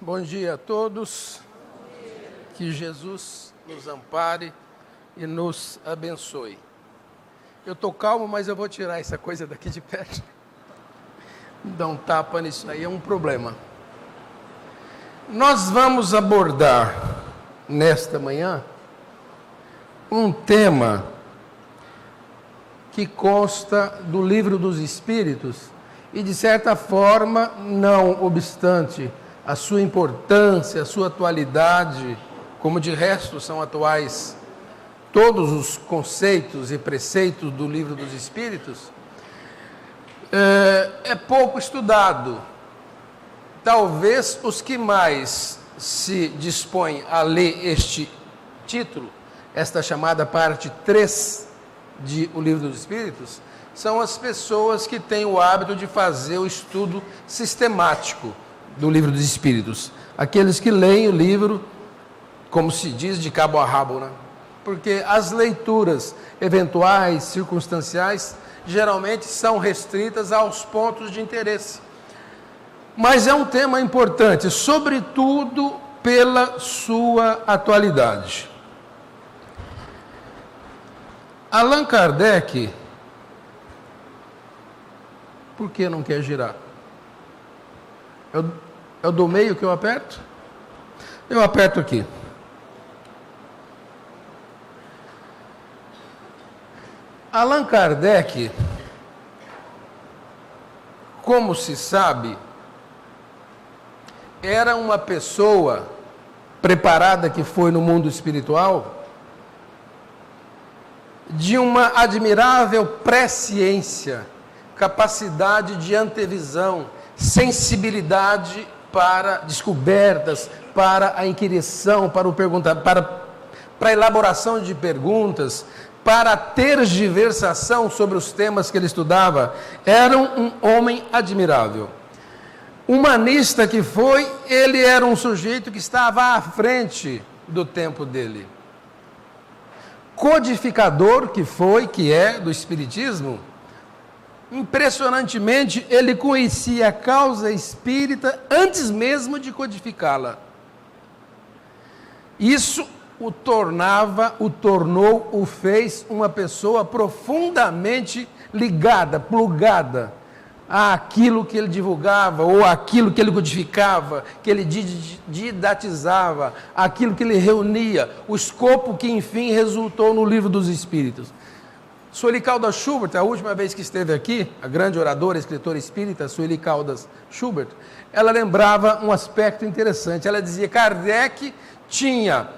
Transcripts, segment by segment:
Bom dia a todos, que Jesus nos ampare e nos abençoe. Eu estou calmo, mas eu vou tirar essa coisa daqui de perto. Dar um tapa nisso aí é um problema. Nós vamos abordar nesta manhã um tema que consta do Livro dos Espíritos e, de certa forma, não obstante a sua importância, a sua atualidade, como de resto são atuais todos os conceitos e preceitos do Livro dos Espíritos, é pouco estudado. Talvez os que mais se dispõem a ler este título, esta chamada parte 3 de O Livro dos Espíritos, são as pessoas que têm o hábito de fazer o estudo sistemático do Livro dos Espíritos. Aqueles que leem o livro, como se diz, de cabo a rabo, né? Porque as leituras eventuais, circunstanciais, geralmente são restritas aos pontos de interesse. Mas é um tema importante, sobretudo pela sua atualidade. Allan Kardec, por que não quer girar? É o do meio que eu aperto? Eu aperto aqui. Allan Kardec, como se sabe, era uma pessoa preparada que foi no mundo espiritual, de uma admirável presciência, capacidade de antevisão, sensibilidade para descobertas, para a inquirição, para o perguntar, para a elaboração de perguntas, para a tergiversação sobre os temas que ele estudava. Era um homem admirável. Humanista que foi, ele era um sujeito que estava à frente do tempo dele. Codificador que é do Espiritismo, impressionantemente, ele conhecia a causa espírita antes mesmo de codificá-la. Isso o fez uma pessoa profundamente ligada, plugada àquilo que ele divulgava, ou àquilo que ele codificava, que ele didatizava, aquilo que ele reunia, o escopo que, enfim, resultou no Livro dos Espíritos. Sueli Caldas Schubert, a última vez que esteve aqui, a grande oradora, escritora espírita, Sueli Caldas Schubert, ela lembrava um aspecto interessante. Ela dizia que Kardec tinha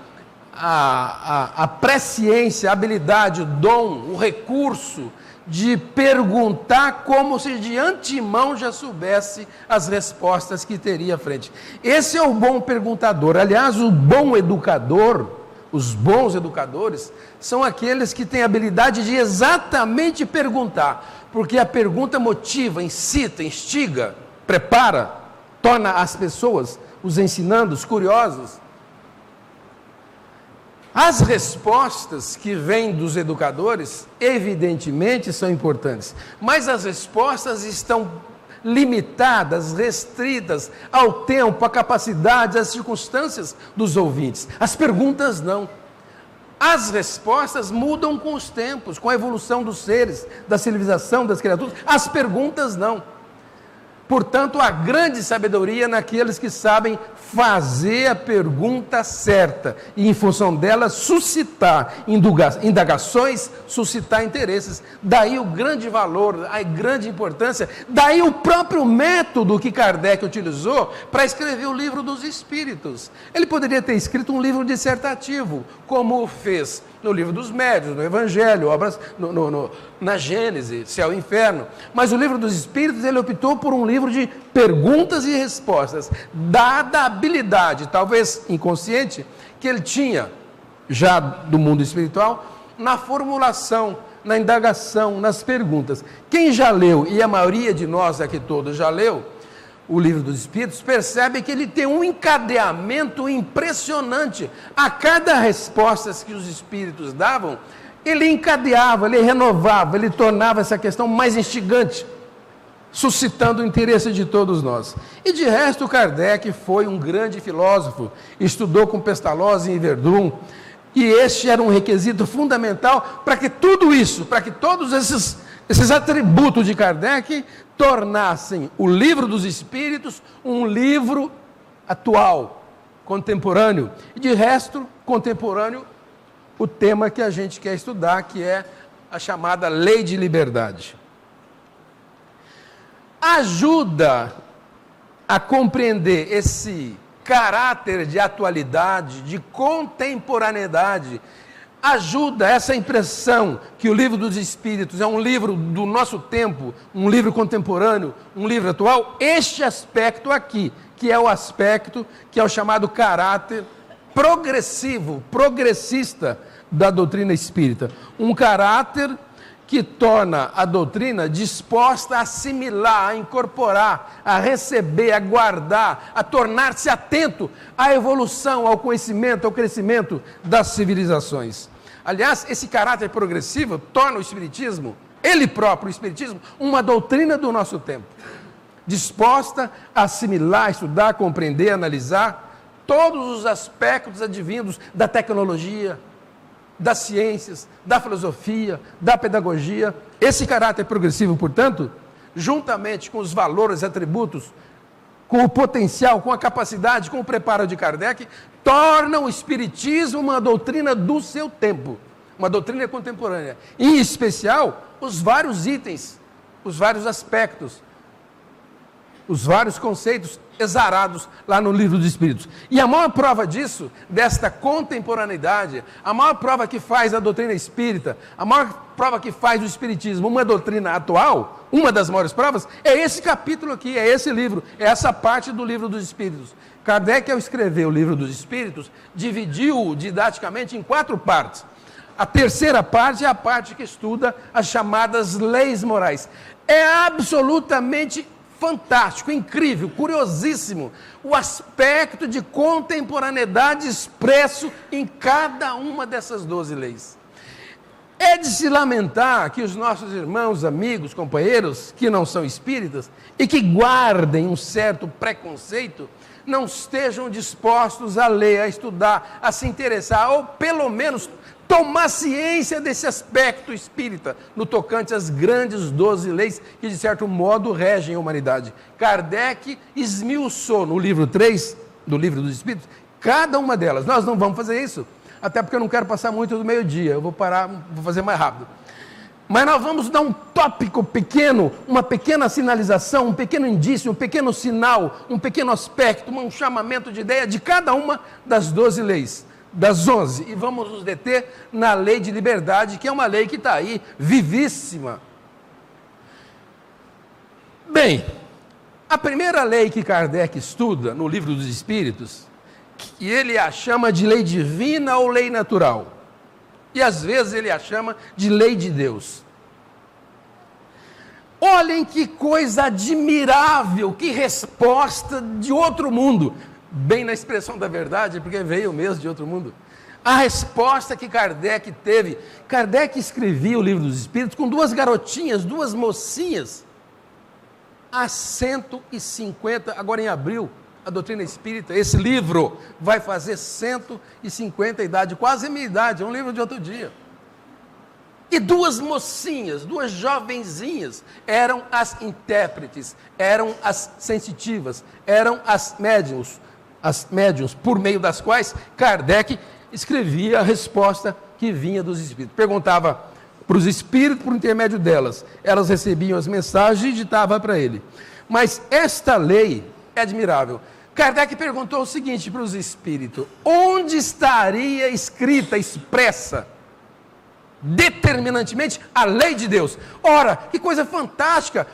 a presciência, a habilidade, o dom, o recurso de perguntar como se de antemão já soubesse as respostas que teria à frente. Esse é o bom perguntador. Aliás, o bom educador, os bons educadores, são aqueles que têm a habilidade de exatamente perguntar, porque a pergunta motiva, incita, instiga, prepara, torna as pessoas, os ensinandos, curiosos. As respostas que vêm dos educadores, evidentemente, são importantes, mas as respostas estão limitadas, restritas ao tempo, à capacidade, às circunstâncias dos ouvintes. As perguntas não. As respostas mudam com os tempos, com a evolução dos seres, da civilização, das criaturas. As perguntas não. Portanto, há grande sabedoria naqueles que sabem fazer a pergunta certa e, em função dela, suscitar indagações, suscitar interesses. Daí o grande valor, a grande importância, daí o próprio método que Kardec utilizou para escrever o Livro dos Espíritos. Ele poderia ter escrito um livro dissertativo, como fez no Livro dos Médiuns, no Evangelho, obras na Gênese, Céu e Inferno. Mas o Livro dos Espíritos, ele optou por um livro de perguntas e respostas, dada a habilidade, talvez inconsciente, que ele tinha, já do mundo espiritual, na formulação, na indagação, nas perguntas. Quem já leu, e a maioria de nós aqui todos já leu, o Livro dos Espíritos, percebe que ele tem um encadeamento impressionante. A cada resposta que os Espíritos davam, ele encadeava, ele renovava, ele tornava essa questão mais instigante. suscitando o interesse de todos nós. E de resto, Kardec foi um grande filósofo, estudou com Pestalozzi em Verdun, e este era um requisito fundamental para que tudo isso, para que todos esses atributos de Kardec tornassem o Livro dos Espíritos um livro atual, contemporâneo. E de resto, contemporâneo, o tema que a gente quer estudar, que é a chamada Lei de Liberdade. Ajuda a compreender esse caráter de atualidade, de contemporaneidade, ajuda essa impressão que o Livro dos Espíritos é um livro do nosso tempo, um livro contemporâneo, um livro atual, este aspecto aqui, que é o aspecto, que é o chamado caráter progressivo, progressista da doutrina espírita. Um caráter que torna a doutrina disposta a assimilar, a incorporar, a receber, a guardar, a tornar-se atento à evolução, ao conhecimento, ao crescimento das civilizações. Aliás, esse caráter progressivo torna o Espiritismo, ele próprio, o Espiritismo, uma doutrina do nosso tempo, disposta a assimilar, estudar, compreender, analisar todos os aspectos advindos da tecnologia, das ciências, da filosofia, da pedagogia. Esse caráter progressivo, portanto, juntamente com os valores e atributos, com o potencial, com a capacidade, com o preparo de Kardec, torna o Espiritismo uma doutrina do seu tempo, uma doutrina contemporânea. Em especial, os vários itens, os vários aspectos, os vários conceitos exarados lá no Livro dos Espíritos. E a maior prova disso, desta contemporaneidade, a maior prova que faz a doutrina espírita, a maior prova que faz o Espiritismo uma doutrina atual, uma das maiores provas, é esse capítulo aqui, é esse livro, é essa parte do Livro dos Espíritos. Kardec, ao escrever o Livro dos Espíritos, dividiu didaticamente em 4 partes. A terceira parte é a parte que estuda as chamadas leis morais. É absolutamente fantástico, incrível, curiosíssimo o aspecto de contemporaneidade expresso em cada uma dessas 12 leis. É de se lamentar que os nossos irmãos, amigos, companheiros, que não são espíritas e que guardem um certo preconceito, não estejam dispostos a ler, a estudar, a se interessar, ou pelo menos tomar ciência desse aspecto espírita, no tocante às grandes 12 leis que, de certo modo, regem a humanidade. Kardec esmiuçou no livro 3 do Livro dos Espíritos, cada uma delas. Nós não vamos fazer isso, até porque eu não quero passar muito do meio-dia, eu vou parar, vou fazer mais rápido. Mas nós vamos dar um tópico pequeno, uma pequena sinalização, um pequeno indício, um pequeno sinal, um pequeno aspecto, um chamamento de ideia de cada uma das 12 leis. Das 11, e vamos nos deter na Lei de Liberdade, que é uma lei que está aí, vivíssima. Bem, a primeira lei que Kardec estuda no Livro dos Espíritos, que ele a chama de lei divina ou lei natural, e às vezes ele a chama de lei de Deus. Olhem que coisa admirável, que resposta de outro mundo, bem na expressão da verdade, porque veio mesmo de outro mundo. A resposta que Kardec teve. Kardec escrevia o Livro dos Espíritos com 2 garotinhas, 2 mocinhas, há 150, agora em abril, a doutrina espírita, esse livro vai fazer 150 idade, quase a minha idade, é um livro de outro dia. E 2 mocinhas, 2 jovenzinhas, eram as intérpretes, eram as sensitivas, eram as médiuns, por meio das quais Kardec escrevia a resposta que vinha dos espíritos. Perguntava para os espíritos, por intermédio delas, elas recebiam as mensagens e ditavam para ele. Mas esta lei é admirável. Kardec perguntou o seguinte para os espíritos: onde estaria escrita, expressa, determinantemente, a lei de Deus? Ora, que coisa fantástica!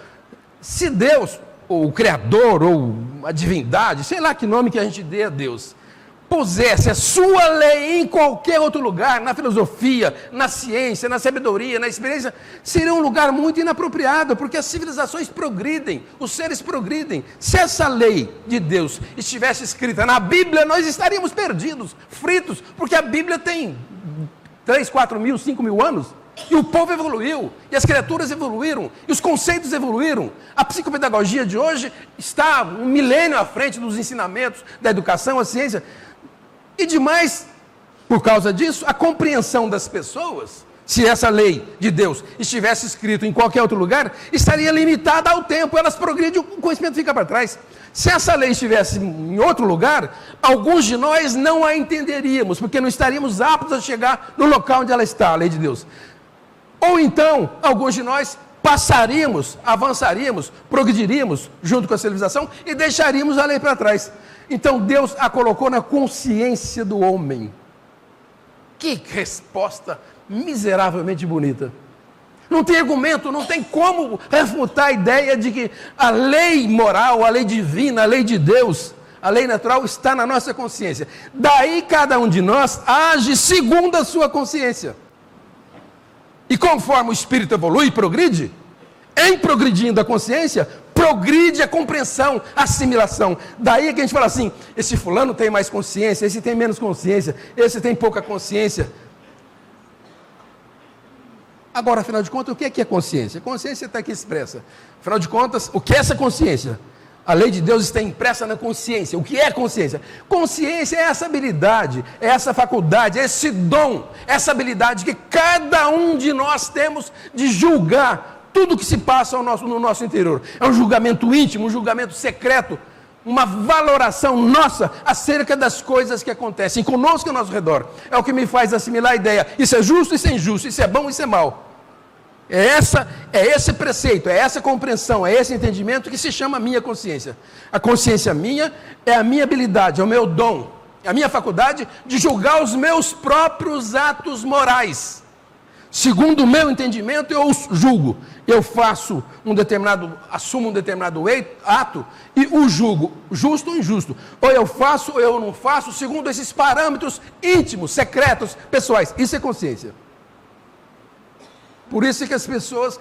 Se Deus, ou o Criador, ou a divindade, sei lá que nome que a gente dê a Deus, pusesse a sua lei em qualquer outro lugar, na filosofia, na ciência, na sabedoria, na experiência, seria um lugar muito inapropriado, porque as civilizações progridem, os seres progridem. Se essa lei de Deus estivesse escrita na Bíblia, nós estaríamos perdidos, fritos, porque a Bíblia tem 3, 4 mil, 5 mil anos, E o povo evoluiu, e as criaturas evoluíram, e os conceitos evoluíram. A psicopedagogia de hoje está um milênio à frente dos ensinamentos da educação, a ciência. E demais, por causa disso, a compreensão das pessoas, se essa lei de Deus estivesse escrita em qualquer outro lugar, estaria limitada ao tempo, elas progridem, o conhecimento fica para trás. Se essa lei estivesse em outro lugar, alguns de nós não a entenderíamos, porque não estaríamos aptos a chegar no local onde ela está, a lei de Deus. Ou então, alguns de nós passaríamos, avançaríamos, progrediríamos junto com a civilização e deixaríamos a lei para trás. Então Deus a colocou na consciência do homem. Que resposta miseravelmente bonita. Não tem argumento, não tem como refutar a ideia de que a lei moral, a lei divina, a lei de Deus, a lei natural está na nossa consciência. Daí cada um de nós age segundo a sua consciência. E conforme o espírito evolui e progride, em progredindo a consciência, progride a compreensão, a assimilação. Daí que a gente fala assim, esse fulano tem mais consciência, esse tem menos consciência, esse tem pouca consciência. Agora, afinal de contas, o que é consciência? A consciência está aqui expressa. Afinal de contas, o que é essa consciência? A lei de Deus está impressa na consciência. O que é consciência? Consciência é essa habilidade, é essa faculdade, é esse dom, essa habilidade que cada um de nós temos de julgar tudo que se passa no nosso interior. É um julgamento íntimo, um julgamento secreto, uma valoração nossa acerca das coisas que acontecem conosco e ao nosso redor. É o que me faz assimilar a ideia, isso é justo, isso é injusto, isso é bom, isso é mal. É esse preceito, é essa compreensão, é esse entendimento que se chama minha consciência. A consciência minha é a minha habilidade, é o meu dom, é a minha faculdade de julgar os meus próprios atos morais. Segundo o meu entendimento, eu os julgo. Eu assumo um determinado ato e o julgo, justo ou injusto. Ou eu faço ou eu não faço, segundo esses parâmetros íntimos, secretos, pessoais. Isso é consciência. Por isso que as pessoas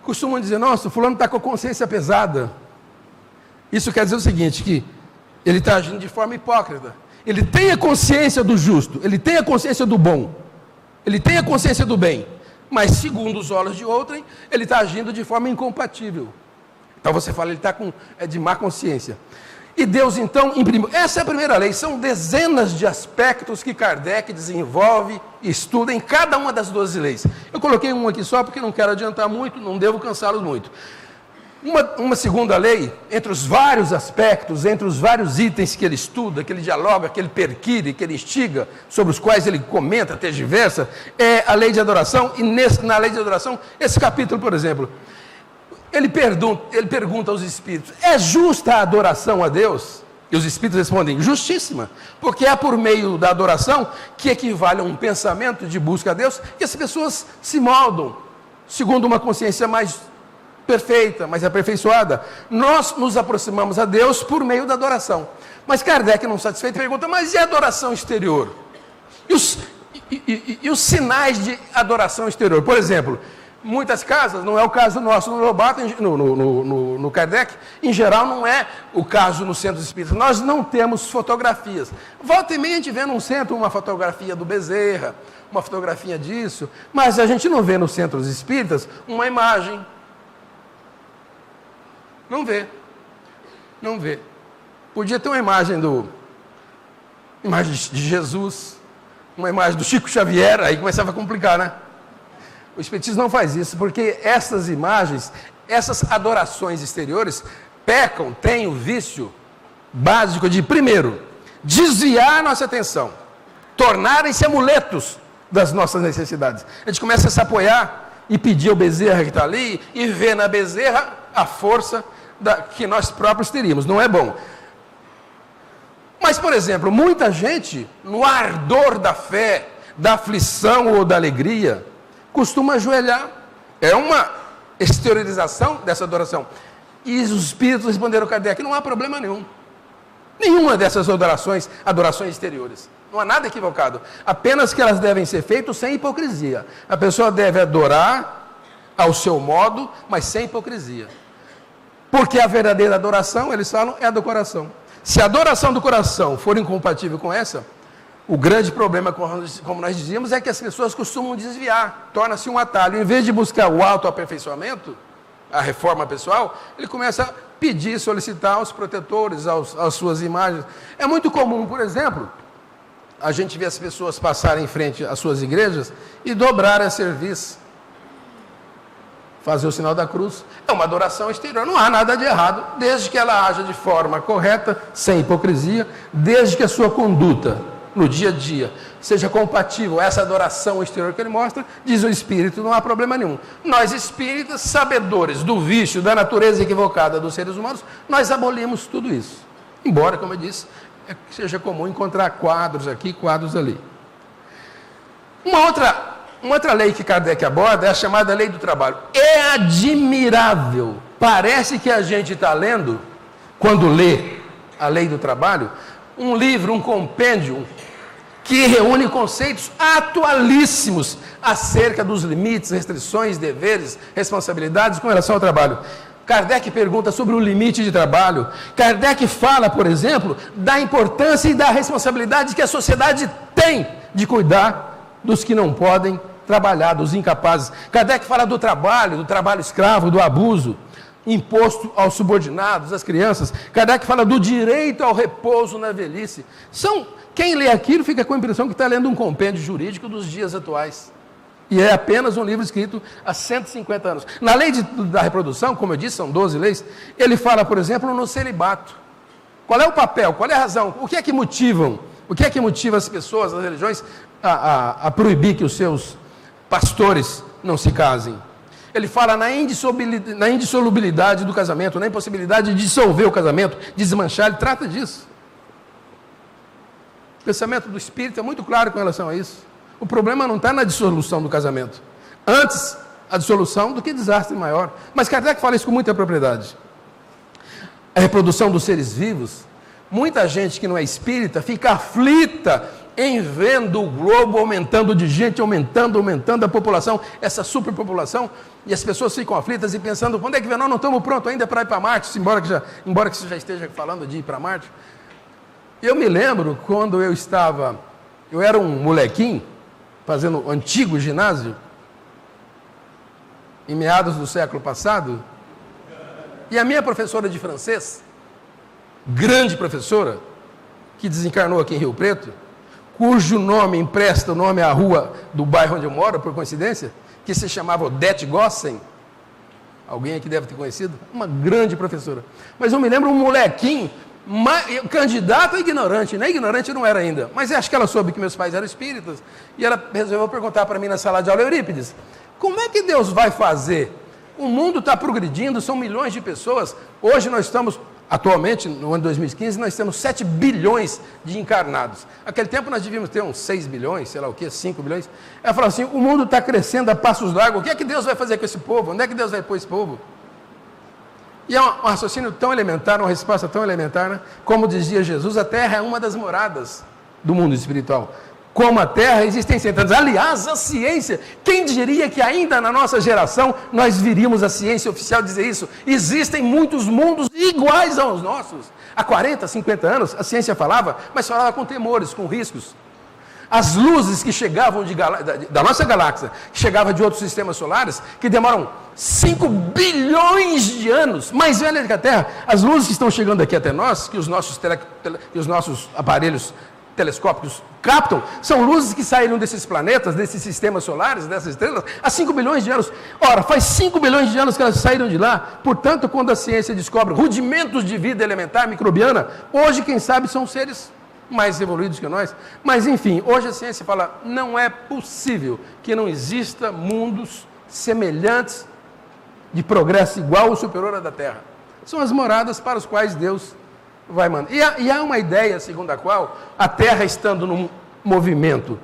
costumam dizer, nossa, fulano está com a consciência pesada. Isso quer dizer o seguinte, que ele está agindo de forma hipócrita. Ele tem a consciência do justo, ele tem a consciência do bom, ele tem a consciência do bem, mas segundo os olhos de outrem, ele está agindo de forma incompatível. Então você fala, ele está de má consciência. E Deus então imprimiu. Essa é a primeira lei, são dezenas de aspectos que Kardec desenvolve e estuda em cada uma das 12 leis. Eu coloquei um aqui só porque não quero adiantar muito, não devo cansá-los muito. Uma segunda lei, entre os vários aspectos, entre os vários itens que ele estuda, que ele dialoga, que ele perquire, que ele instiga, sobre os quais ele comenta, tergiversa, é a lei de adoração. E na lei de adoração, esse capítulo, por exemplo, ele pergunta aos espíritos, é justa a adoração a Deus? E os espíritos respondem, justíssima, porque é por meio da adoração que equivale a um pensamento de busca a Deus, que as pessoas se moldam, segundo uma consciência mais perfeita, mais aperfeiçoada. Nós nos aproximamos a Deus por meio da adoração. Mas Kardec, não satisfeito, pergunta, mas e a adoração exterior? E os sinais de adoração exterior? Por exemplo, muitas casas, não é o caso nosso no Lobato, no Kardec, em geral não é o caso no centro espírita. Nós não temos fotografias. Volta e meia a gente vê num centro uma fotografia do Bezerra, uma fotografia disso, mas a gente não vê nos centros espíritas uma imagem. Não vê. Podia ter uma imagem de Jesus, uma imagem do Chico Xavier, aí começava a complicar, né? O Espiritismo não faz isso, porque essas imagens, essas adorações exteriores, têm o vício básico de, primeiro, desviar a nossa atenção, tornarem-se amuletos das nossas necessidades. A gente começa a se apoiar e pedir ao Bezerra que está ali, e ver na Bezerra a força que nós próprios teríamos. Não é bom. Mas, por exemplo, muita gente, no ardor da fé, da aflição ou da alegria, costuma ajoelhar. É uma exteriorização dessa adoração. E os espíritos responderam a Kardec, não há problema nenhum. Nenhuma dessas adorações exteriores. Não há nada equivocado. Apenas que elas devem ser feitas sem hipocrisia. A pessoa deve adorar ao seu modo, mas sem hipocrisia. Porque a verdadeira adoração, eles falam, é a do coração. Se a adoração do coração for incompatível com essa, O grande problema, como nós dizíamos, é que as pessoas costumam desviar, torna-se um atalho. Em vez de buscar o autoaperfeiçoamento, a reforma pessoal, ele começa a pedir, solicitar aos protetores, às suas imagens. É muito comum, por exemplo, a gente ver as pessoas passarem em frente às suas igrejas e dobrarem a serviço, fazer o sinal da cruz. É uma adoração exterior, não há nada de errado, desde que ela haja de forma correta, sem hipocrisia, desde que a sua conduta no dia a dia seja compatível a essa adoração exterior que ele mostra, diz o Espírito, não há problema nenhum. Nós espíritas, sabedores do vício, da natureza equivocada dos seres humanos, nós abolimos tudo isso. Embora, como eu disse, seja comum encontrar quadros aqui, quadros ali. Uma outra lei que Kardec aborda é a chamada lei do trabalho. É admirável. Parece que a gente está lendo, quando lê a lei do trabalho, um livro, um compêndio, que reúne conceitos atualíssimos acerca dos limites, restrições, deveres, responsabilidades com relação ao trabalho. Kardec pergunta sobre o limite de trabalho. Kardec fala, por exemplo, da importância e da responsabilidade que a sociedade tem de cuidar dos que não podem trabalhar, dos incapazes. Kardec fala do trabalho escravo, do abuso imposto aos subordinados, às crianças. Kardec fala do direito ao repouso na velhice. Quem lê aquilo fica com a impressão que está lendo um compêndio jurídico dos dias atuais. E é apenas um livro escrito há 150 anos. Na lei da reprodução, como eu disse, são 12 leis, ele fala, por exemplo, no celibato. Qual é o papel? Qual é a razão? O que é que motiva as pessoas, as religiões, a proibir que os seus pastores não se casem? Ele fala na indissolubilidade do casamento, na impossibilidade de dissolver o casamento, desmanchar, ele trata disso. O pensamento do Espírito é muito claro com relação a isso. O problema não está na dissolução do casamento. Antes, a dissolução do que desastre maior. Mas Kardec fala isso com muita propriedade. A reprodução dos seres vivos, muita gente que não é espírita fica aflita em vendo o globo aumentando de gente, aumentando a população, essa superpopulação, e as pessoas ficam aflitas e pensando, quando é que vem? Nós não estamos prontos ainda para ir para Marte, embora que você já esteja falando de ir para Marte. Eu me lembro quando eu era um molequinho, fazendo antigo ginásio, em meados do século passado, e a minha professora de francês, grande professora, que desencarnou aqui em Rio Preto, cujo nome empresta o nome à rua do bairro onde eu moro, por coincidência, que se chamava Odete Gossen, alguém aqui deve ter conhecido, uma grande professora. Mas eu me lembro um molequinho, candidato a ignorante, nem ignorante não era ainda, mas acho que ela soube que meus pais eram espíritas, e ela resolveu perguntar para mim na sala de aula, Eurípides, como é que Deus vai fazer? O mundo está progredindo, são milhões de pessoas, hoje nós estamos, atualmente, no ano de 2015, nós temos 7 bilhões de encarnados. Naquele tempo nós devíamos ter uns 6 bilhões, sei lá o quê, 5 bilhões. Ela falou assim, o mundo está crescendo a passos largos, o que é que Deus vai fazer com esse povo? Onde é que Deus vai pôr esse povo? E é um raciocínio tão elementar, uma resposta tão elementar, né? Como dizia Jesus, a terra é uma das moradas do mundo espiritual. Como a terra, existem centenas. Aliás, a ciência, quem diria que ainda na nossa geração nós viríamos a ciência oficial dizer isso? Existem muitos mundos iguais aos nossos. Há 40, 50 anos, a ciência falava, mas falava com temores, com riscos. As luzes que chegavam da nossa galáxia, que chegavam de outros sistemas solares, que demoram 5 bilhões de anos, mais velhas que a Terra, as luzes que estão chegando aqui até nós, que os nossos aparelhos telescópicos captam, são luzes que saíram desses planetas, desses sistemas solares, dessas estrelas, há 5 bilhões de anos. Ora, faz 5 bilhões de anos que elas saíram de lá. Portanto, quando a ciência descobre rudimentos de vida elementar, microbiana, hoje, quem sabe, são seres mais evoluídos que nós. Mas, enfim, hoje a ciência fala, não é possível que não exista mundos semelhantes, de progresso igual ou superior à da Terra. São as moradas para as quais Deus vai mandar. E há uma ideia segundo a qual a Terra, estando num movimento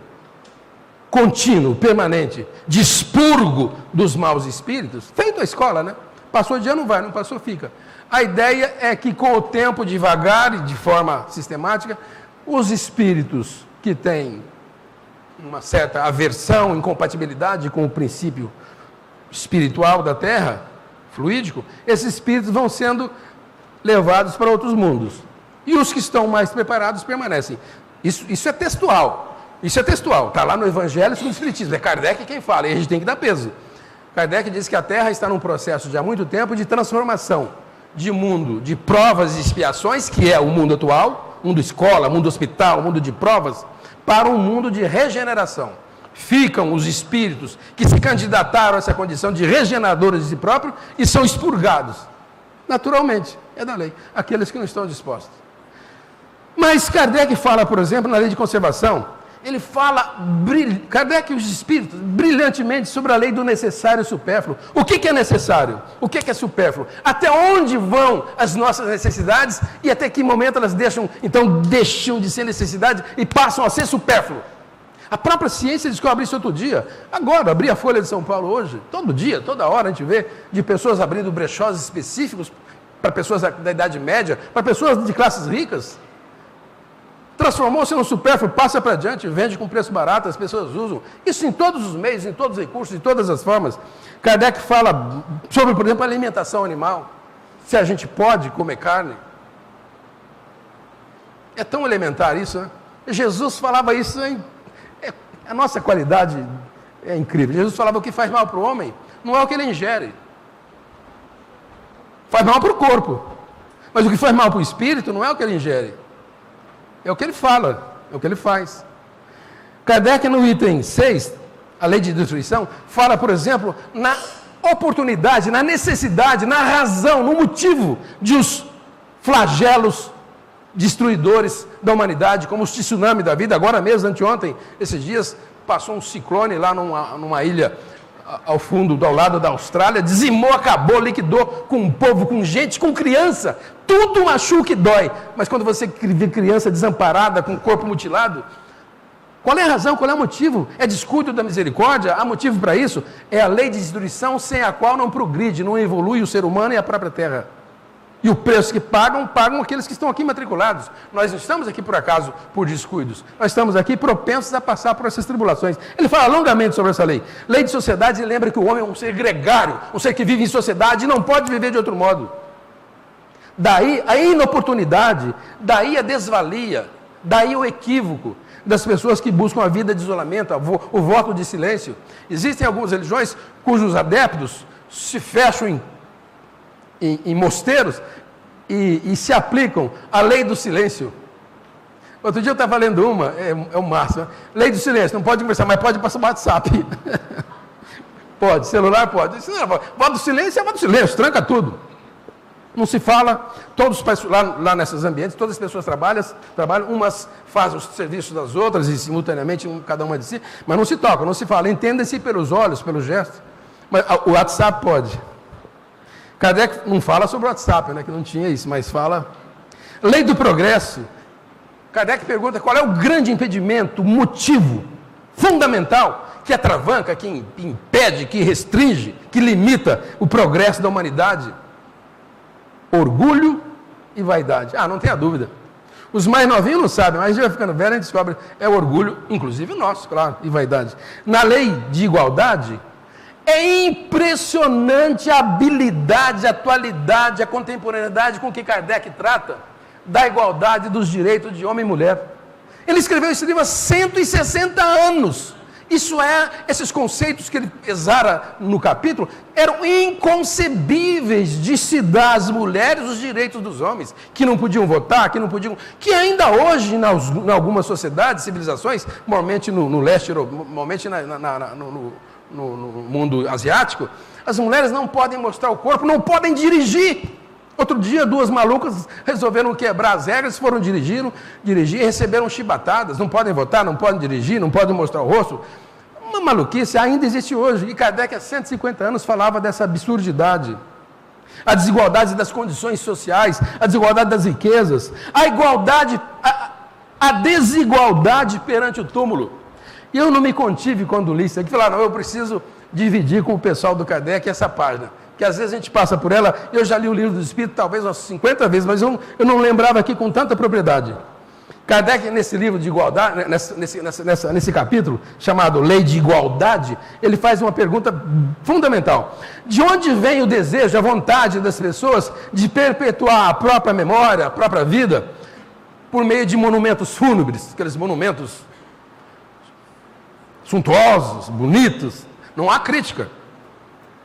contínuo, permanente, de expurgo dos maus espíritos, feito a escola, né? Passou de ano, vai, não passou, fica. A ideia é que com o tempo, devagar e de forma sistemática, os espíritos que têm uma certa aversão, incompatibilidade com o princípio espiritual da Terra, fluídico, esses espíritos vão sendo levados para outros mundos. E os que estão mais preparados permanecem. Isso é textual. Isso é textual. Está lá no Evangelho segundo o Espiritismo. É Kardec quem fala, e a gente tem que dar peso. Kardec diz que a Terra está num processo de há muito tempo de transformação de mundo de provas e expiações, que é o mundo atual, mundo escola, mundo hospital, mundo de provas, para um mundo de regeneração. Ficam os espíritos que se candidataram a essa condição de regeneradores de si próprios e são expurgados. Naturalmente, é da lei. Aqueles que não estão dispostos. Mas Kardec fala, por exemplo, na lei de conservação, ele fala, Kardec e os espíritos, brilhantemente sobre a lei do necessário e supérfluo. O que é necessário? O que é supérfluo? Até onde vão as nossas necessidades e até que momento elas deixam de ser necessidade e passam a ser supérfluo? A própria ciência descobre isso outro dia. Agora, abri a Folha de São Paulo hoje, todo dia, toda hora a gente vê de pessoas abrindo brechós específicos para pessoas da Idade Média, para pessoas de classes ricas. Transformou-se num supérfluo, passa para adiante, vende com preço barato, as pessoas usam. Isso em todos os meios, em todos os recursos, de todas as formas. Kardec fala sobre, por exemplo, a alimentação animal. Se a gente pode comer carne. É tão elementar isso, né? Jesus falava isso, a nossa qualidade é incrível. Jesus falava o que faz mal para o homem, não é o que ele ingere. Faz mal para o corpo. Mas o que faz mal para o espírito não é o que ele ingere. É o que ele fala, é o que ele faz. Kardec, no item 6, a lei de destruição, fala, por exemplo, na oportunidade, na necessidade, na razão, no motivo de os flagelos destruidores da humanidade, como o tsunami da vida. Agora mesmo, anteontem, esses dias, passou um ciclone lá numa ilha ao fundo, ao lado da Austrália, dizimou, acabou, liquidou com o povo, com gente, com criança, tudo machuca e dói. Mas quando você vê criança desamparada, com o corpo mutilado, qual é a razão, qual é o motivo? É descuido da misericórdia? Há motivo para isso? É a lei de destruição sem a qual não progride, não evolui o ser humano e a própria terra. E o preço que pagam aqueles que estão aqui matriculados. Nós não estamos aqui por acaso por descuidos. Nós estamos aqui propensos a passar por essas tribulações. Ele fala longamente sobre essa lei. Lei de sociedade, ele lembra que o homem é um ser gregário, um ser que vive em sociedade e não pode viver de outro modo. Daí a inoportunidade, daí a desvalia, daí o equívoco das pessoas que buscam a vida de isolamento, o voto de silêncio. Existem algumas religiões cujos adeptos se fecham em mosteiros e se aplicam à lei do silêncio. Outro dia eu estava lendo uma, é o máximo, lei do silêncio, não pode conversar, mas pode passar o WhatsApp. Pode, celular pode. Voto do silêncio é voto do silêncio, tranca tudo. Não se fala, todos lá nesses ambientes, todas as pessoas trabalham, umas fazem os serviços das outras e simultaneamente cada uma de si, mas não se toca, não se fala, entenda-se pelos olhos, pelo gesto. Mas o WhatsApp pode. Kardec não fala sobre o WhatsApp, né, que não tinha isso, mas fala. Lei do progresso. Kardec pergunta qual é o grande impedimento, motivo fundamental que atravanca, que impede, que restringe, que limita o progresso da humanidade. Orgulho e vaidade. Não tenha dúvida. Os mais novinhos não sabem, mas a gente vai ficando velho, a gente descobre, é orgulho, inclusive nosso, claro, e vaidade. Na lei de igualdade, é impressionante a habilidade, a atualidade, a contemporaneidade com que Kardec trata da igualdade dos direitos de homem e mulher. Ele escreveu esse livro há 160 anos. Esses conceitos que ele exara no capítulo eram inconcebíveis de se dar às mulheres os direitos dos homens, que não podiam votar, que ainda hoje, em algumas sociedades, civilizações, normalmente no leste, normalmente no mundo asiático, as mulheres não podem mostrar o corpo, não podem dirigir. Outro dia, duas malucas resolveram quebrar as regras, foram dirigir e receberam chibatadas. Não podem votar, não podem dirigir, não podem mostrar o rosto. Uma maluquice ainda existe hoje. E Kardec, há 150 anos, falava dessa absurdidade. A desigualdade das condições sociais, a desigualdade das riquezas, a desigualdade perante o túmulo. E eu não me contive quando li isso aqui. Falaram, eu preciso dividir com o pessoal do Kardec essa página. Que às vezes a gente passa por ela, eu já li o livro do Espírito talvez umas 50 vezes, mas eu não lembrava aqui com tanta propriedade. Kardec, nesse livro de igualdade, nesse capítulo, chamado Lei de Igualdade, ele faz uma pergunta fundamental. De onde vem o desejo, a vontade das pessoas de perpetuar a própria memória, a própria vida, por meio de monumentos fúnebres, aqueles monumentos suntuosos, bonitos. Não há crítica.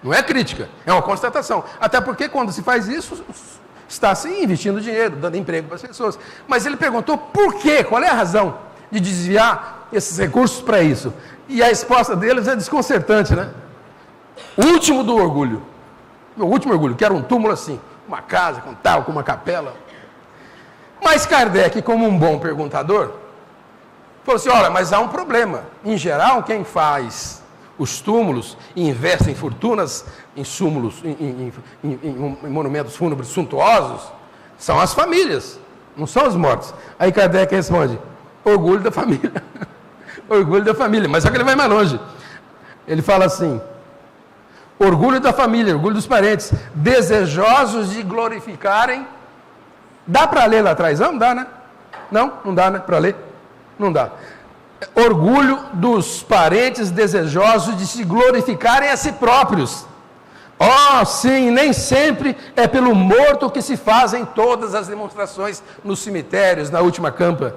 Não é crítica, é uma constatação. Até porque quando se faz isso, está se investindo dinheiro, dando emprego para as pessoas. Mas ele perguntou por quê, qual é a razão de desviar esses recursos para isso? E a resposta deles é desconcertante, né? O último do orgulho. Meu último orgulho, que era um túmulo assim, uma casa com tal, com uma capela. Mas Kardec, como um bom perguntador, falou assim, olha, mas há um problema. Em geral, quem faz os túmulos e investe em fortunas, em súmulos, em monumentos fúnebres suntuosos, são as famílias, não são os mortos. Aí Kardec responde, orgulho da família. Orgulho da família, mas só que ele vai mais longe. Ele fala assim, orgulho da família, orgulho dos parentes, desejosos de glorificarem. Dá para ler lá atrás? Não dá, né? Não dá, né? Para ler? Não dá. Orgulho dos parentes desejosos de se glorificarem a si próprios. Oh, sim, nem sempre é pelo morto que se fazem todas as demonstrações nos cemitérios, na última campa.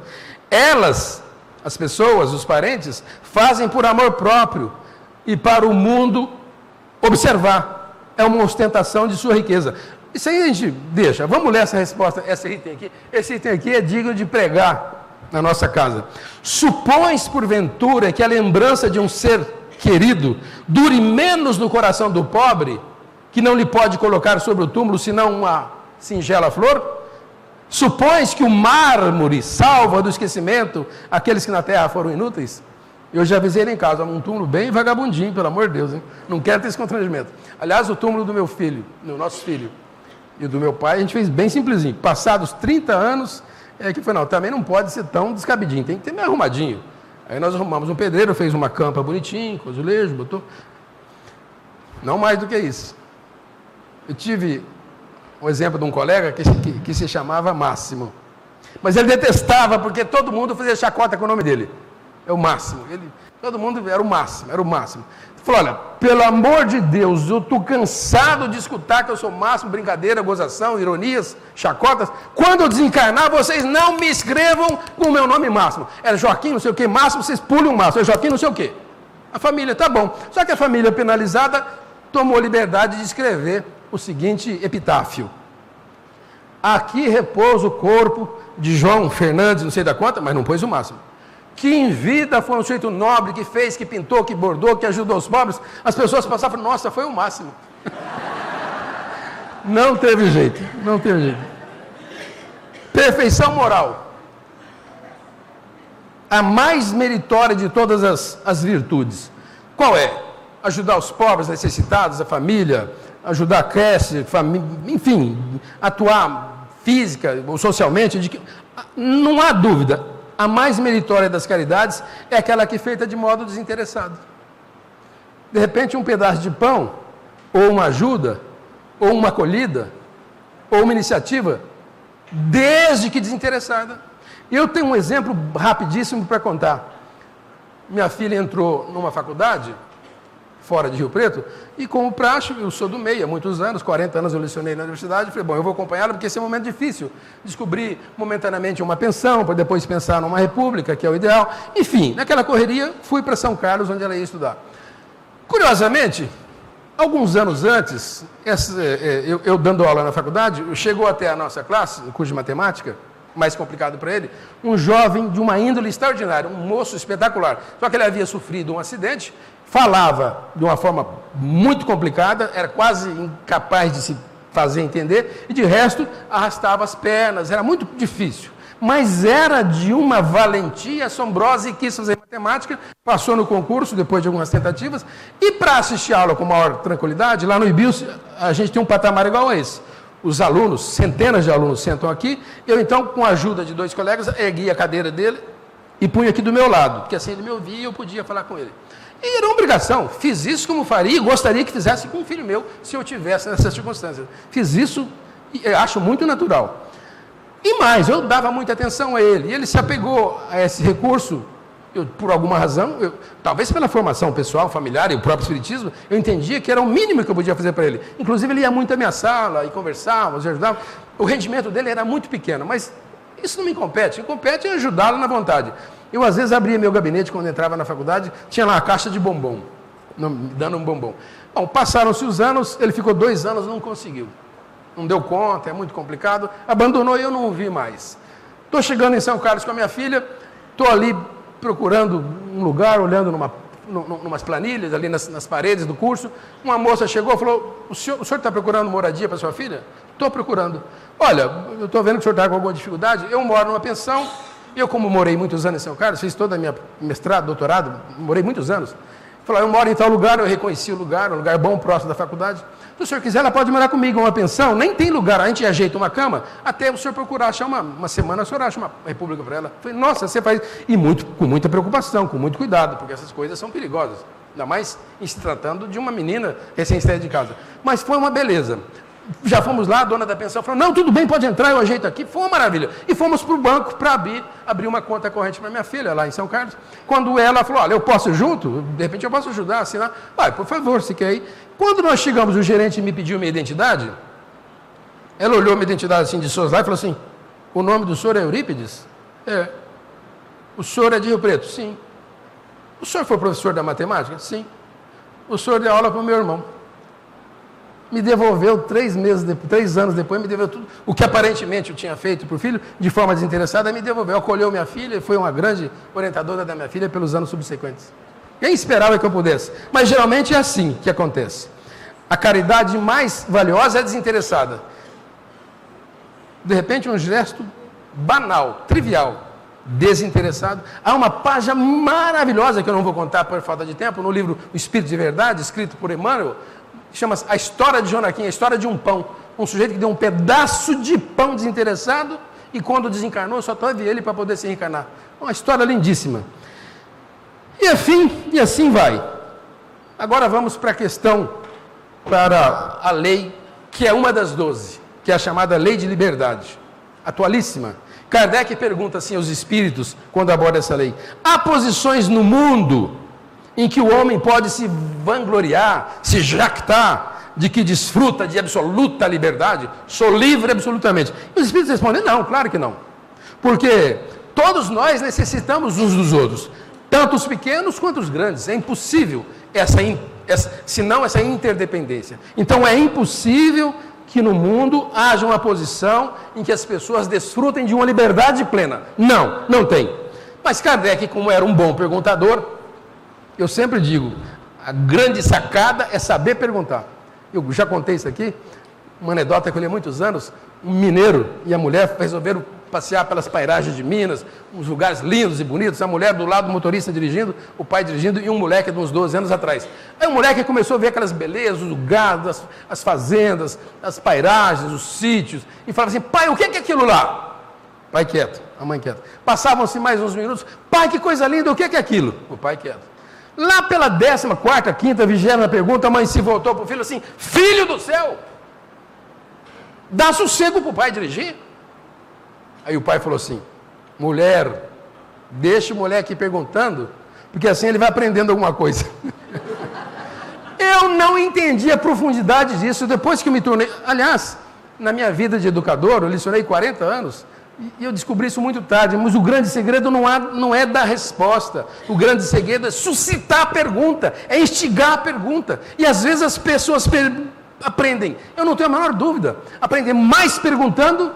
Elas, as pessoas, os parentes, fazem por amor próprio e para o mundo observar. É uma ostentação de sua riqueza. Isso aí a gente deixa. Vamos ler essa resposta, esse item aqui. Esse item aqui é digno de pregar na nossa casa. Supões, porventura, que a lembrança de um ser querido dure menos no coração do pobre, que não lhe pode colocar sobre o túmulo senão uma singela flor? Supões que o mármore salva do esquecimento aqueles que na terra foram inúteis? Eu já avisei ele em casa, um túmulo bem vagabundinho, pelo amor de Deus, hein? Não quero ter esse constrangimento. Aliás, o túmulo do meu filho, do nosso filho, e do meu pai, a gente fez bem simplesinho. Passados 30 anos, que foi, não, também não pode ser tão descabidinho, tem que ter meio arrumadinho. Aí nós arrumamos um pedreiro, fez uma campa bonitinho, com azulejo, botou. Não mais do que isso. Eu tive um exemplo de um colega que se chamava Máximo. Mas ele detestava, porque todo mundo fazia chacota com o nome dele. É o Máximo. Todo mundo era o Máximo, era o Máximo. Falou, olha, pelo amor de Deus, eu estou cansado de escutar que eu sou Máximo, brincadeira, gozação, ironias, chacotas. Quando eu desencarnar, vocês não me escrevam com o meu nome Máximo. Era Joaquim, não sei o quê, Máximo, vocês pulam o Máximo. É Joaquim, não sei o quê. A família, tá bom. Só que a família penalizada tomou liberdade de escrever o seguinte epitáfio. Aqui repousa o corpo de João Fernandes, não sei da quanta, mas não pôs o Máximo. Que em vida foi um sujeito nobre, que fez, que pintou, que bordou, que ajudou os pobres. As pessoas passavam, nossa, foi o Máximo. Não teve jeito, não teve jeito. Perfeição moral. A mais meritória de todas as virtudes. Qual é? Ajudar os pobres, necessitados, a família, ajudar a creche, enfim, atuar física ou socialmente. Não há dúvida. A mais meritória das caridades é aquela que é feita de modo desinteressado. De repente, um pedaço de pão, ou uma ajuda, ou uma acolhida, ou uma iniciativa, desde que desinteressada. Eu tenho um exemplo rapidíssimo para contar. Minha filha entrou numa faculdade, fora de Rio Preto, e como praxe, eu sou do MEI há muitos anos, 40 anos eu lecionei na universidade, falei, bom, eu vou acompanhá-la porque esse é um momento difícil, descobri momentaneamente uma pensão, para depois pensar numa república, que é o ideal, enfim, naquela correria, fui para São Carlos, onde ela ia estudar. Curiosamente, alguns anos antes, eu dando aula na faculdade, chegou até a nossa classe, o curso de matemática, mais complicado para ele, um jovem de uma índole extraordinária, um moço espetacular, só que ele havia sofrido um acidente, falava de uma forma muito complicada, era quase incapaz de se fazer entender, e de resto arrastava as pernas, era muito difícil. Mas era de uma valentia assombrosa e quis fazer matemática, passou no concurso depois de algumas tentativas, e para assistir a aula com maior tranquilidade, lá no IBIUS a gente tem um patamar igual a esse. Os alunos, centenas de alunos sentam aqui, eu então, com a ajuda de 2 colegas, ergui a cadeira dele e punha aqui do meu lado, porque assim ele me ouvia e eu podia falar com ele. E era uma obrigação, fiz isso como faria e gostaria que fizesse com um filho meu, se eu tivesse nessas circunstâncias. Fiz isso e acho muito natural. E mais, eu dava muita atenção a ele, e ele se apegou a esse recurso, por alguma razão, talvez pela formação pessoal, familiar e o próprio espiritismo, eu entendia que era o mínimo que eu podia fazer para ele. Inclusive ele ia muito à minha sala e conversávamos, ajudávamos. O rendimento dele era muito pequeno, mas Isso não me compete. Me compete é ajudá-lo na vontade. Eu, às vezes, abria meu gabinete quando entrava na faculdade, tinha lá a caixa de bombom, dando um bombom. Bom, passaram-se os anos, ele ficou 2 anos, não conseguiu. Não deu conta, é muito complicado, abandonou e eu não o vi mais. Estou chegando em São Carlos com a minha filha, estou ali procurando um lugar, olhando numas planilhas, ali nas paredes do curso. Uma moça chegou e falou: o senhor está procurando moradia para sua filha? Estou procurando. Olha, eu estou vendo que o senhor está com alguma dificuldade. Eu moro numa pensão. Eu, como morei muitos anos em São Carlos, fiz toda a minha mestrado, doutorado, morei muitos anos. Falou: eu moro em tal lugar, eu reconheci o lugar, um lugar bom, próximo da faculdade. Se o senhor quiser, ela pode morar comigo, uma pensão, nem tem lugar, a gente ajeita uma cama, até o senhor procurar achar uma semana, o senhor acha uma república para ela. Eu falei: nossa, você faz... E com muita preocupação, com muito cuidado, porque essas coisas são perigosas. Ainda mais em se tratando de uma menina recém-saída de casa. Mas foi uma beleza. Já fomos lá, a dona da pensão falou: não, tudo bem, pode entrar, eu ajeito aqui. Foi uma maravilha. E fomos para o banco para abrir uma conta corrente para minha filha, lá em São Carlos. Quando ela falou: olha, eu posso ir junto? De repente eu posso ajudar, assinar. Vai, por favor, se quer ir. Quando nós chegamos, o gerente me pediu minha identidade. Ela olhou minha identidade assim de soslaio e falou assim: o nome do senhor é Eurípides? É. O senhor é de Rio Preto? Sim. O senhor foi professor da matemática? Sim. O senhor deu aula para o meu irmão. Me devolveu 3 anos depois, me devolveu tudo. O que aparentemente eu tinha feito para o filho, de forma desinteressada, me devolveu. Acolheu minha filha e foi uma grande orientadora da minha filha pelos anos subsequentes. Quem esperava que eu pudesse? Mas geralmente é assim que acontece. A caridade mais valiosa é desinteressada. De repente, um gesto banal, trivial, desinteressado. Há uma página maravilhosa que eu não vou contar por falta de tempo, no livro O Espírito de Verdade, escrito por Emmanuel, chama-se A História de Jonaquim, a história de um pão. Um sujeito que deu um pedaço de pão desinteressado e quando desencarnou só teve ele para poder se reencarnar. Uma história lindíssima. E assim vai. Agora vamos para a questão, para a lei, que é uma das 12, que é a chamada Lei de Liberdade, atualíssima. Kardec pergunta assim aos espíritos, quando aborda essa lei: há posições no mundo em que o homem pode se vangloriar, se jactar de que desfruta de absoluta liberdade? Sou livre absolutamente. E os espíritos respondem: não, claro que não. Porque todos nós necessitamos uns dos outros, tanto os pequenos quanto os grandes. É impossível senão essa interdependência. Então é impossível que no mundo haja uma posição em que as pessoas desfrutem de uma liberdade plena. Não, não tem. Mas Kardec, como era um bom perguntador, eu sempre digo, a grande sacada é saber perguntar. Eu já contei isso aqui, uma anedota que eu li há muitos anos. Um mineiro e a mulher resolveram passear pelas pairagens de Minas, uns lugares lindos e bonitos, a mulher do lado do motorista dirigindo, o pai dirigindo e um moleque de uns 12 anos atrás. Aí o moleque começou a ver aquelas belezas, o gado, as fazendas, as pairagens, os sítios, e falava assim: pai, o que é aquilo lá? Pai quieto, a mãe quieta. Passavam-se mais uns minutos: pai, que coisa linda, o que é aquilo? O pai quieto. Lá pela 14ª, 15ª, 20ª pergunta, a mãe se voltou para o filho assim: filho do céu, dá sossego para o pai dirigir? Aí o pai falou assim: mulher, deixa o moleque perguntando, porque assim ele vai aprendendo alguma coisa. Eu não entendi a profundidade disso depois que me tornei... Aliás, na minha vida de educador, eu lecionei 40 anos, e eu descobri isso muito tarde, mas o grande segredo não é dar resposta. O grande segredo é suscitar a pergunta, é instigar a pergunta. E às vezes as pessoas aprendem, eu não tenho a menor dúvida, aprendem mais perguntando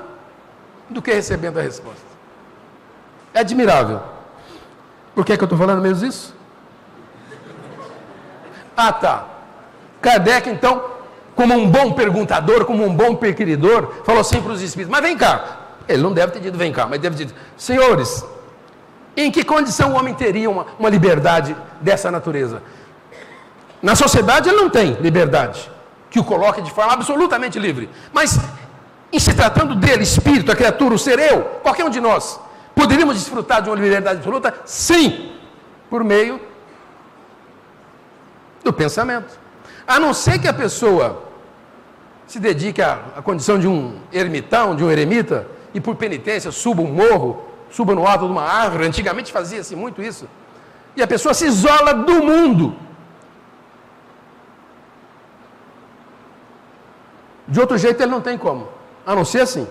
do que recebendo a resposta. É admirável. Por que é que eu estou falando mesmo isso? Ah, tá. Kardec, então, como um bom perguntador, como um bom perquiridor, falou assim para os espíritos: mas vem cá. Ele não deve ter dito vem cá, mas deve ter dito: senhores, em que condição o homem teria uma liberdade dessa natureza? Na sociedade ele não tem liberdade, que o coloque de forma absolutamente livre. Mas em se tratando dele, espírito, a criatura, o ser eu, qualquer um de nós, poderíamos desfrutar de uma liberdade absoluta? Sim, por meio do pensamento. A não ser que a pessoa se dedique à condição de um ermitão, de um eremita, e por penitência suba um morro, suba no alto de uma árvore. Antigamente fazia-se muito isso. E a pessoa se isola do mundo. De outro jeito ele não tem como. A não ser assim.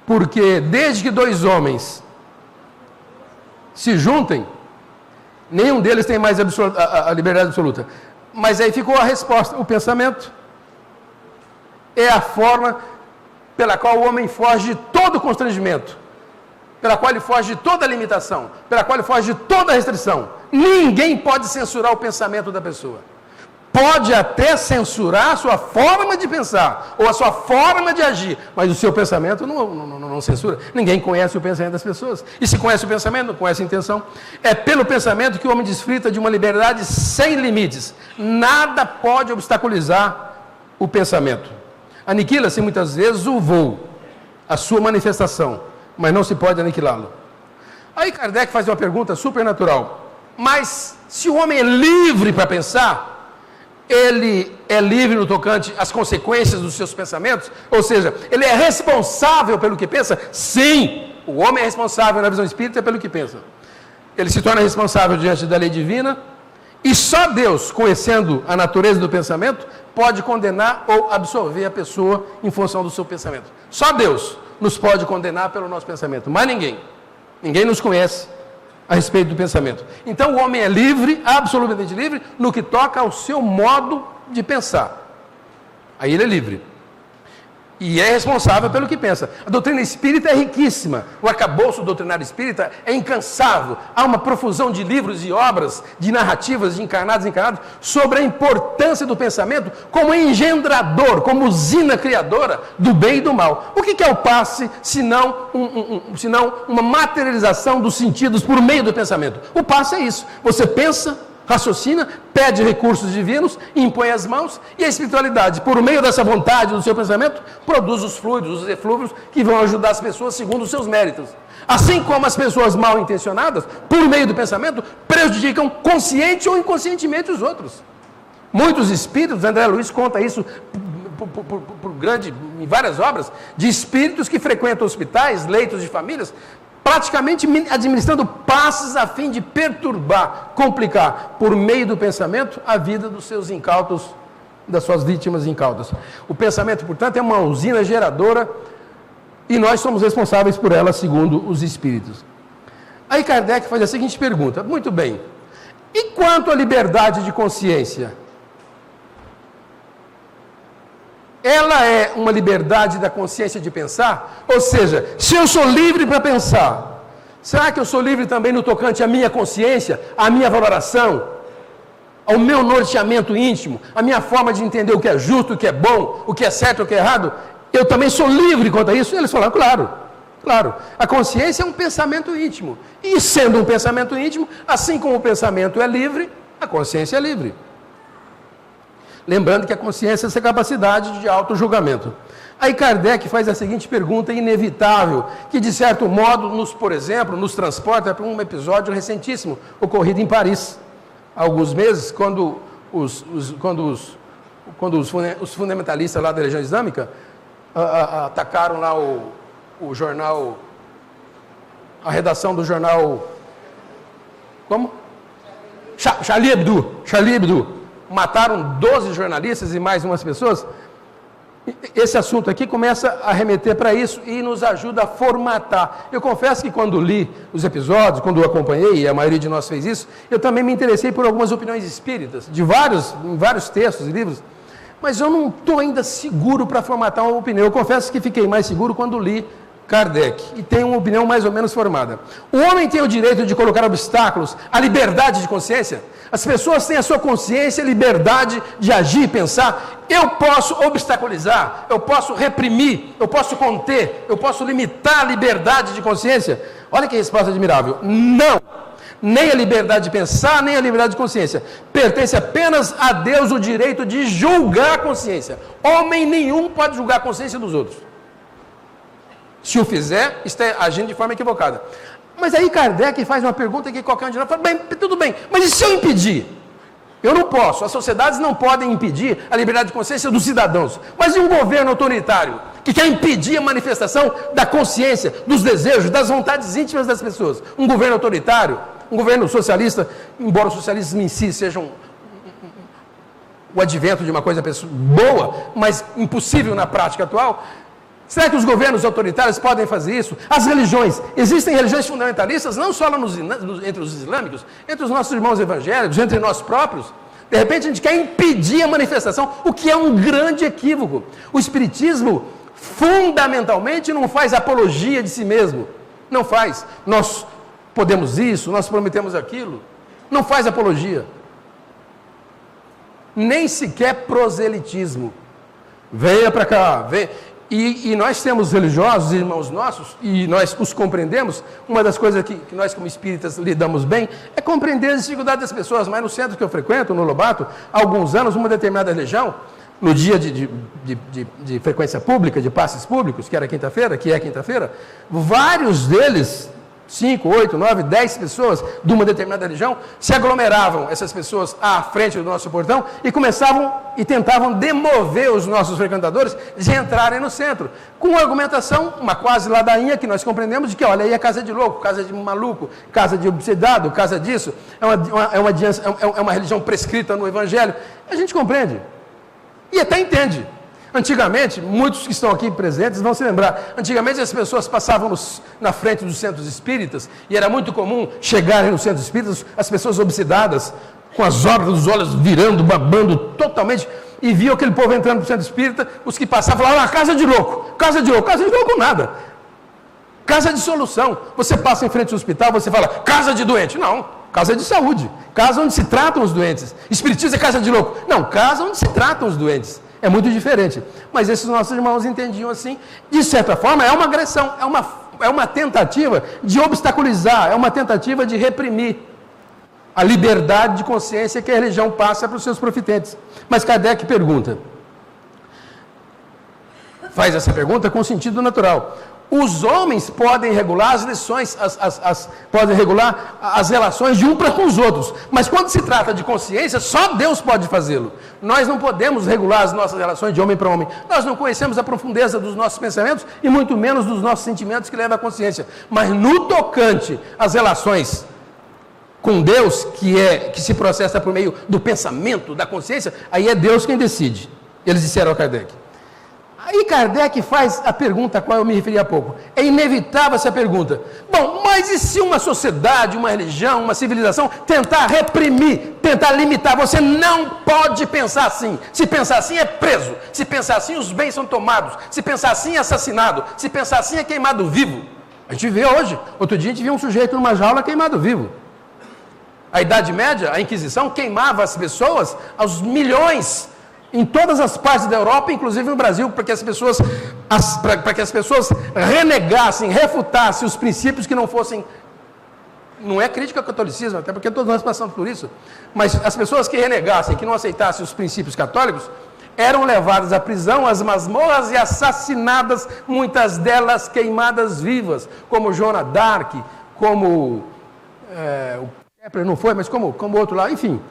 Porque desde que dois homens se juntem, nenhum deles tem mais a liberdade absoluta. Mas aí ficou a resposta. O pensamento é a forma pela qual o homem foge de todo constrangimento, pela qual ele foge de toda limitação, pela qual ele foge de toda restrição. Ninguém pode censurar o pensamento da pessoa. Pode até censurar a sua forma de pensar, ou a sua forma de agir, mas o seu pensamento não censura. Ninguém conhece o pensamento das pessoas. E se conhece o pensamento, não conhece a intenção. É pelo pensamento que o homem desfruta de uma liberdade sem limites. Nada pode obstaculizar o pensamento. Aniquila-se muitas vezes o voo, a sua manifestação, mas não se pode aniquilá-lo. Aí Kardec faz uma pergunta super natural. Mas se o homem é livre para pensar, ele é livre no tocante às consequências dos seus pensamentos? Ou seja, ele é responsável pelo que pensa? Sim, o homem é responsável na visão espírita pelo que pensa. Ele se torna responsável diante da lei divina, e só Deus, conhecendo a natureza do pensamento, pode condenar ou absolver a pessoa em função do seu pensamento. Só Deus nos pode condenar pelo nosso pensamento, mas ninguém. Ninguém nos conhece a respeito do pensamento. Então o homem é livre, absolutamente livre, no que toca ao seu modo de pensar. Aí ele é livre. E é responsável pelo que pensa. A doutrina espírita é riquíssima. O arcabouço doutrinário espírita é incansável. Há uma profusão de livros e obras, de narrativas, de encarnados e encarnados, sobre a importância do pensamento como engendrador, como usina criadora do bem e do mal. O que é o passe, senão uma materialização dos sentidos por meio do pensamento? O passe é isso. Você pensa, raciocina, pede recursos divinos, impõe as mãos, e a espiritualidade, por meio dessa vontade do seu pensamento, produz os fluidos, os eflúvios, que vão ajudar as pessoas segundo os seus méritos. Assim como as pessoas mal intencionadas, por meio do pensamento, prejudicam consciente ou inconscientemente os outros. Muitos espíritos, André Luiz conta isso em várias obras, de espíritos que frequentam hospitais, leitos de famílias, praticamente administrando passes a fim de perturbar, complicar, por meio do pensamento, a vida dos seus incautos, das suas vítimas incautas. O pensamento, portanto, é uma usina geradora e nós somos responsáveis por ela, segundo os espíritos. Aí Kardec faz a seguinte pergunta: muito bem, e quanto à liberdade de consciência? Ela é uma liberdade da consciência de pensar? Ou seja, se eu sou livre para pensar, será que eu sou livre também no tocante à minha consciência, à minha valoração, ao meu norteamento íntimo, à minha forma de entender o que é justo, o que é bom, o que é certo, o que é errado? Eu também sou livre quanto a isso? E eles falaram, claro. A consciência é um pensamento íntimo. E sendo um pensamento íntimo, assim como o pensamento é livre, a consciência é livre. Lembrando que a consciência é essa capacidade de auto-julgamento. Aí Kardec faz a seguinte pergunta inevitável, que de certo modo, por exemplo, nos transporta para um episódio recentíssimo, ocorrido em Paris, há alguns meses, quando os fundamentalistas lá da religião islâmica atacaram lá o jornal, a redação do jornal, como? Charlie Hebdo. Mataram 12 jornalistas e mais umas pessoas. Esse assunto aqui começa a remeter para isso e nos ajuda a formatar. Eu confesso que quando li os episódios, quando eu acompanhei, e a maioria de nós fez isso, eu também me interessei por algumas opiniões espíritas, em vários textos e livros, mas eu não estou ainda seguro para formatar uma opinião. Eu confesso que fiquei mais seguro quando li Kardec, e tenho uma opinião mais ou menos formada. O homem tem o direito de colocar obstáculos à liberdade de consciência? As pessoas têm a sua consciência, a liberdade de agir e pensar. Eu posso obstaculizar, eu posso reprimir, eu posso conter, eu posso limitar a liberdade de consciência? Olha que resposta admirável. Não! Nem a liberdade de pensar, nem a liberdade de consciência. Pertence apenas a Deus o direito de julgar a consciência. Homem nenhum pode julgar a consciência dos outros. Se o fizer, está agindo de forma equivocada. Mas aí Kardec faz uma pergunta que qualquer um de nós fala, bem, tudo bem, mas e se eu impedir? Eu não posso, as sociedades não podem impedir a liberdade de consciência dos cidadãos. Mas e um governo autoritário que quer impedir a manifestação da consciência, dos desejos, das vontades íntimas das pessoas? Um governo autoritário, um governo socialista, embora o socialismo em si seja o advento de uma coisa boa, mas impossível na prática atual, Será que os governos autoritários podem fazer isso? As religiões, existem religiões fundamentalistas, não só entre os islâmicos, entre os nossos irmãos evangélicos, entre nós próprios. De repente a gente quer impedir a manifestação, o que é um grande equívoco. O espiritismo, fundamentalmente, não faz apologia de si mesmo. Não faz. Nós podemos isso, nós prometemos aquilo. Não faz apologia. Nem sequer proselitismo. Venha para cá, venha. E nós temos religiosos, irmãos nossos, e nós os compreendemos. Uma das coisas que nós, como espíritas, lidamos bem é compreender as dificuldades das pessoas. Mas no centro que eu frequento, no Lobato, há alguns anos, uma determinada religião, no dia de frequência pública, de passes públicos, que era quinta-feira, que é quinta-feira, vários deles, 5, 8, 9, 10 pessoas de uma determinada religião, se aglomeravam, essas pessoas, à frente do nosso portão, e começavam e tentavam demover os nossos frequentadores de entrarem no centro, com uma argumentação, uma quase ladainha, que nós compreendemos, de que, olha, aí é casa de louco, casa de maluco, casa de obsedado, casa disso, é uma religião prescrita no Evangelho. A gente compreende, e até entende. Antigamente, muitos que estão aqui presentes vão se lembrar, antigamente as pessoas passavam na frente dos centros espíritas, e era muito comum chegarem nos centros espíritas, as pessoas obsedadas, com as órbitas dos olhos virando, babando totalmente, e viam aquele povo entrando no centro espírita, os que passavam falavam, casa de louco, casa de louco, casa de louco nada, casa de solução. Você passa em frente ao hospital, você fala, casa de doente. Não, casa de saúde, casa onde se tratam os doentes. Espiritismo é casa de louco. Não, casa onde se tratam os doentes. É muito diferente. Mas esses nossos irmãos entendiam assim. De certa forma, é uma agressão, é uma tentativa de obstaculizar, é uma tentativa de reprimir a liberdade de consciência que a religião passa para os seus profitentes. Mas Kardec pergunta, faz essa pergunta com sentido natural. Os homens podem regular as lições, podem regular as relações de um para com os outros, mas quando se trata de consciência, só Deus pode fazê-lo. Nós não podemos regular as nossas relações de homem para homem. Nós não conhecemos a profundeza dos nossos pensamentos e muito menos dos nossos sentimentos que levam à consciência. Mas no tocante às relações com Deus, que se processa por meio do pensamento, da consciência, aí é Deus quem decide. Eles disseram a Kardec. Aí Kardec faz a pergunta a qual eu me referi há pouco. É inevitável essa pergunta. Bom, mas e se uma sociedade, uma religião, uma civilização tentar reprimir, tentar limitar? Você não pode pensar assim. Se pensar assim é preso. Se pensar assim os bens são tomados. Se pensar assim é assassinado. Se pensar assim é queimado vivo. A gente vê hoje. Outro dia a gente viu um sujeito numa jaula queimado vivo. A Idade Média, a Inquisição, queimava as pessoas aos milhões em todas as partes da Europa, inclusive no Brasil, para que as pessoas renegassem, refutassem os princípios que não fossem... Não é crítica ao catolicismo, até porque todos nós passamos por isso, mas as pessoas que renegassem, que não aceitassem os princípios católicos, eram levadas à prisão, às masmorras e assassinadas, muitas delas queimadas vivas, como Joana d'Arc, como... o Kepler não foi, mas como outro lá, enfim...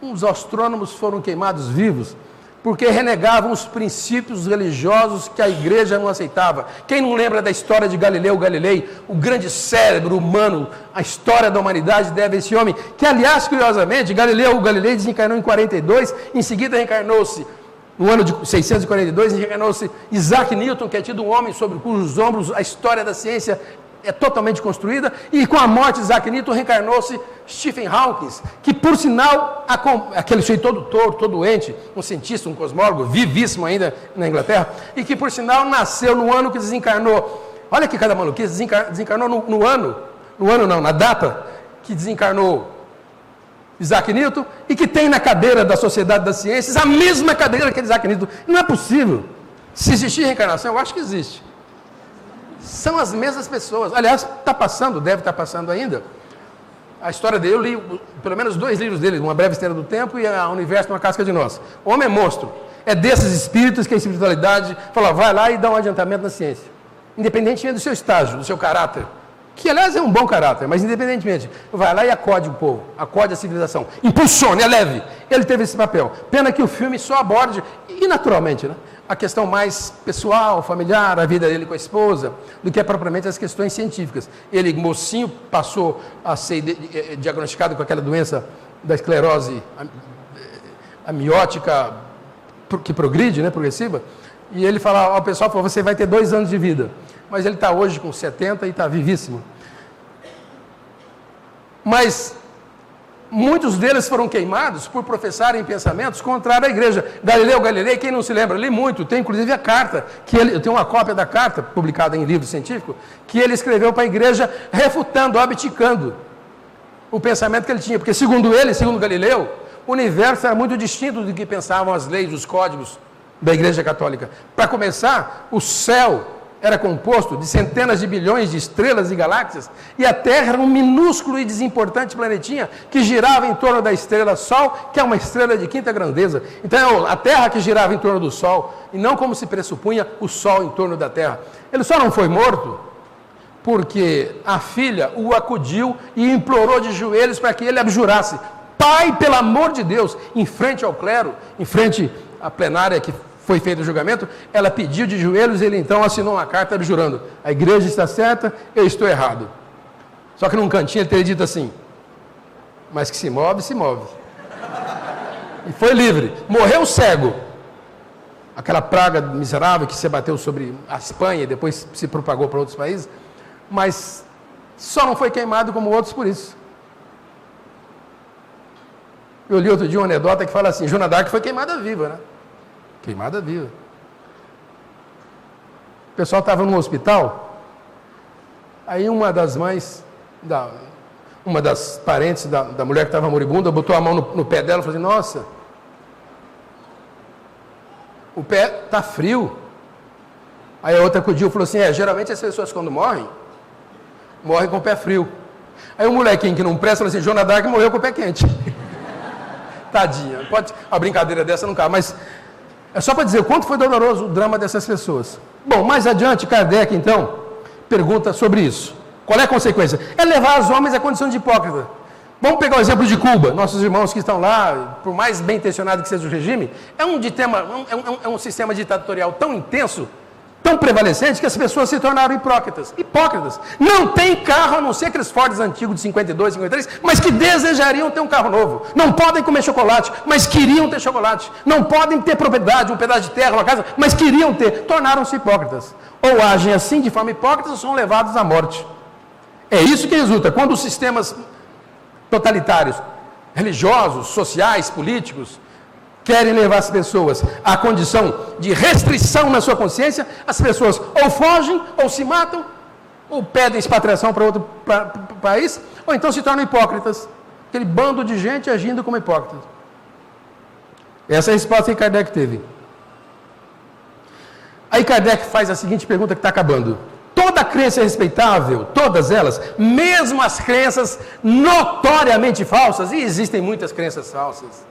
Os astrônomos foram queimados vivos porque renegavam os princípios religiosos que a igreja não aceitava. Quem não lembra da história de Galileu Galilei, o grande cérebro humano, a história da humanidade deve a esse homem, que aliás, curiosamente, Galileu Galilei desencarnou em 42, em seguida reencarnou-se, no ano de 642, reencarnou-se Isaac Newton, que é tido um homem sobre cujos ombros a história da ciência é totalmente construída, e com a morte de Isaac Newton reencarnou-se Stephen Hawking, que por sinal, aquele sujeito todo torto, todo doente, um cientista, um cosmólogo, vivíssimo ainda na Inglaterra, e que por sinal nasceu no ano que desencarnou, olha que cada maluquice, desencarnou na data que desencarnou Isaac Newton, e que tem na cadeira da Sociedade das Ciências a mesma cadeira que Isaac Newton. Não é possível. Se existir reencarnação, eu acho que existe. São as mesmas pessoas. Aliás, está passando, deve estar passando ainda. A história dele, eu li pelo menos 2 livros dele, Uma Breve História do Tempo e A Universo numa Casca de Nós. O homem é monstro. É desses espíritos que a espiritualidade fala, vai lá e dá um adiantamento na ciência. Independentemente do seu estágio, do seu caráter. Que, aliás, é um bom caráter, mas independentemente, vai lá e acode o povo, acode a civilização. Impulsione, eleve. Ele teve esse papel. Pena que o filme só aborde, e naturalmente, né? A questão mais pessoal, familiar, a vida dele com a esposa, do que propriamente as questões científicas. Ele, mocinho, passou a ser diagnosticado com aquela doença da esclerose amiótica, que progride, né, progressiva, E ele falava, o pessoal falou, você vai ter 2 anos de vida. Mas ele está hoje com 70 e está vivíssimo. Mas muitos deles foram queimados por professarem pensamentos contrários à igreja. Galileu Galilei, quem não se lembra, li muito, tem inclusive a carta, eu tenho uma cópia da carta, publicada em livro científico, que ele escreveu para a igreja, refutando, abdicando o pensamento que ele tinha. Porque segundo ele, segundo Galileu, o universo era muito distinto do que pensavam as leis, os códigos da igreja católica. Para começar, o céu era composto de centenas de bilhões de estrelas e galáxias, e a Terra era um minúsculo e desimportante planetinha que girava em torno da estrela Sol, que é uma estrela de 5ª grandeza. Então, a Terra que girava em torno do Sol, e não como se pressupunha o Sol em torno da Terra. Ele só não foi morto porque a filha o acudiu e implorou de joelhos para que ele abjurasse. Pai, pelo amor de Deus, em frente ao clero, em frente à plenária que foi feito o julgamento, ela pediu de joelhos e ele então assinou uma carta abjurando: a igreja está certa, eu estou errado. Só que num cantinho ele teria dito assim: mas que se move, se move. E foi livre. Morreu cego. Aquela praga miserável que se abateu sobre a Espanha e depois se propagou para outros países, mas só não foi queimado como outros por isso. Eu li outro dia uma anedota que fala assim: Joana d'Arc foi queimada viva, né? Queimada viva. O pessoal estava no hospital, aí uma das mães, uma das parentes da mulher que estava moribunda, botou a mão no pé dela e falou assim: nossa, o pé está frio. Aí a outra acudiu e falou assim: geralmente as pessoas quando morrem com o pé frio. Aí o molequinho que não presta falou assim: Joana d'Arc morreu com o pé quente. Tadinha, a brincadeira dessa não cabe, mas é só para dizer o quanto foi doloroso o drama dessas pessoas. Bom, mais adiante, Kardec, então, pergunta sobre isso. Qual é a consequência? É levar os homens à condição de hipócrita. Vamos pegar o exemplo de Cuba. Nossos irmãos que estão lá, por mais bem intencionado que seja o regime, é um sistema ditatorial tão intenso, tão prevalecente, que as pessoas se tornaram hipócritas. Não tem carro, a não ser aqueles Fords antigos de 52, 53, mas que desejariam ter um carro novo. Não podem comer chocolate, mas queriam ter chocolate. Não podem ter propriedade, um pedaço de terra, uma casa, mas queriam ter. Tornaram-se hipócritas. Ou agem assim de forma hipócrita ou são levados à morte. É isso que resulta. Quando os sistemas totalitários, religiosos, sociais, políticos, querem levar as pessoas à condição de restrição na sua consciência, as pessoas ou fogem, ou se matam, ou pedem expatriação para outro país, ou então se tornam hipócritas. Aquele bando de gente agindo como hipócritas. Essa é a resposta que Kardec teve. Aí Kardec faz a seguinte pergunta que está acabando: toda crença é respeitável, todas elas, mesmo as crenças notoriamente falsas, e existem muitas crenças falsas,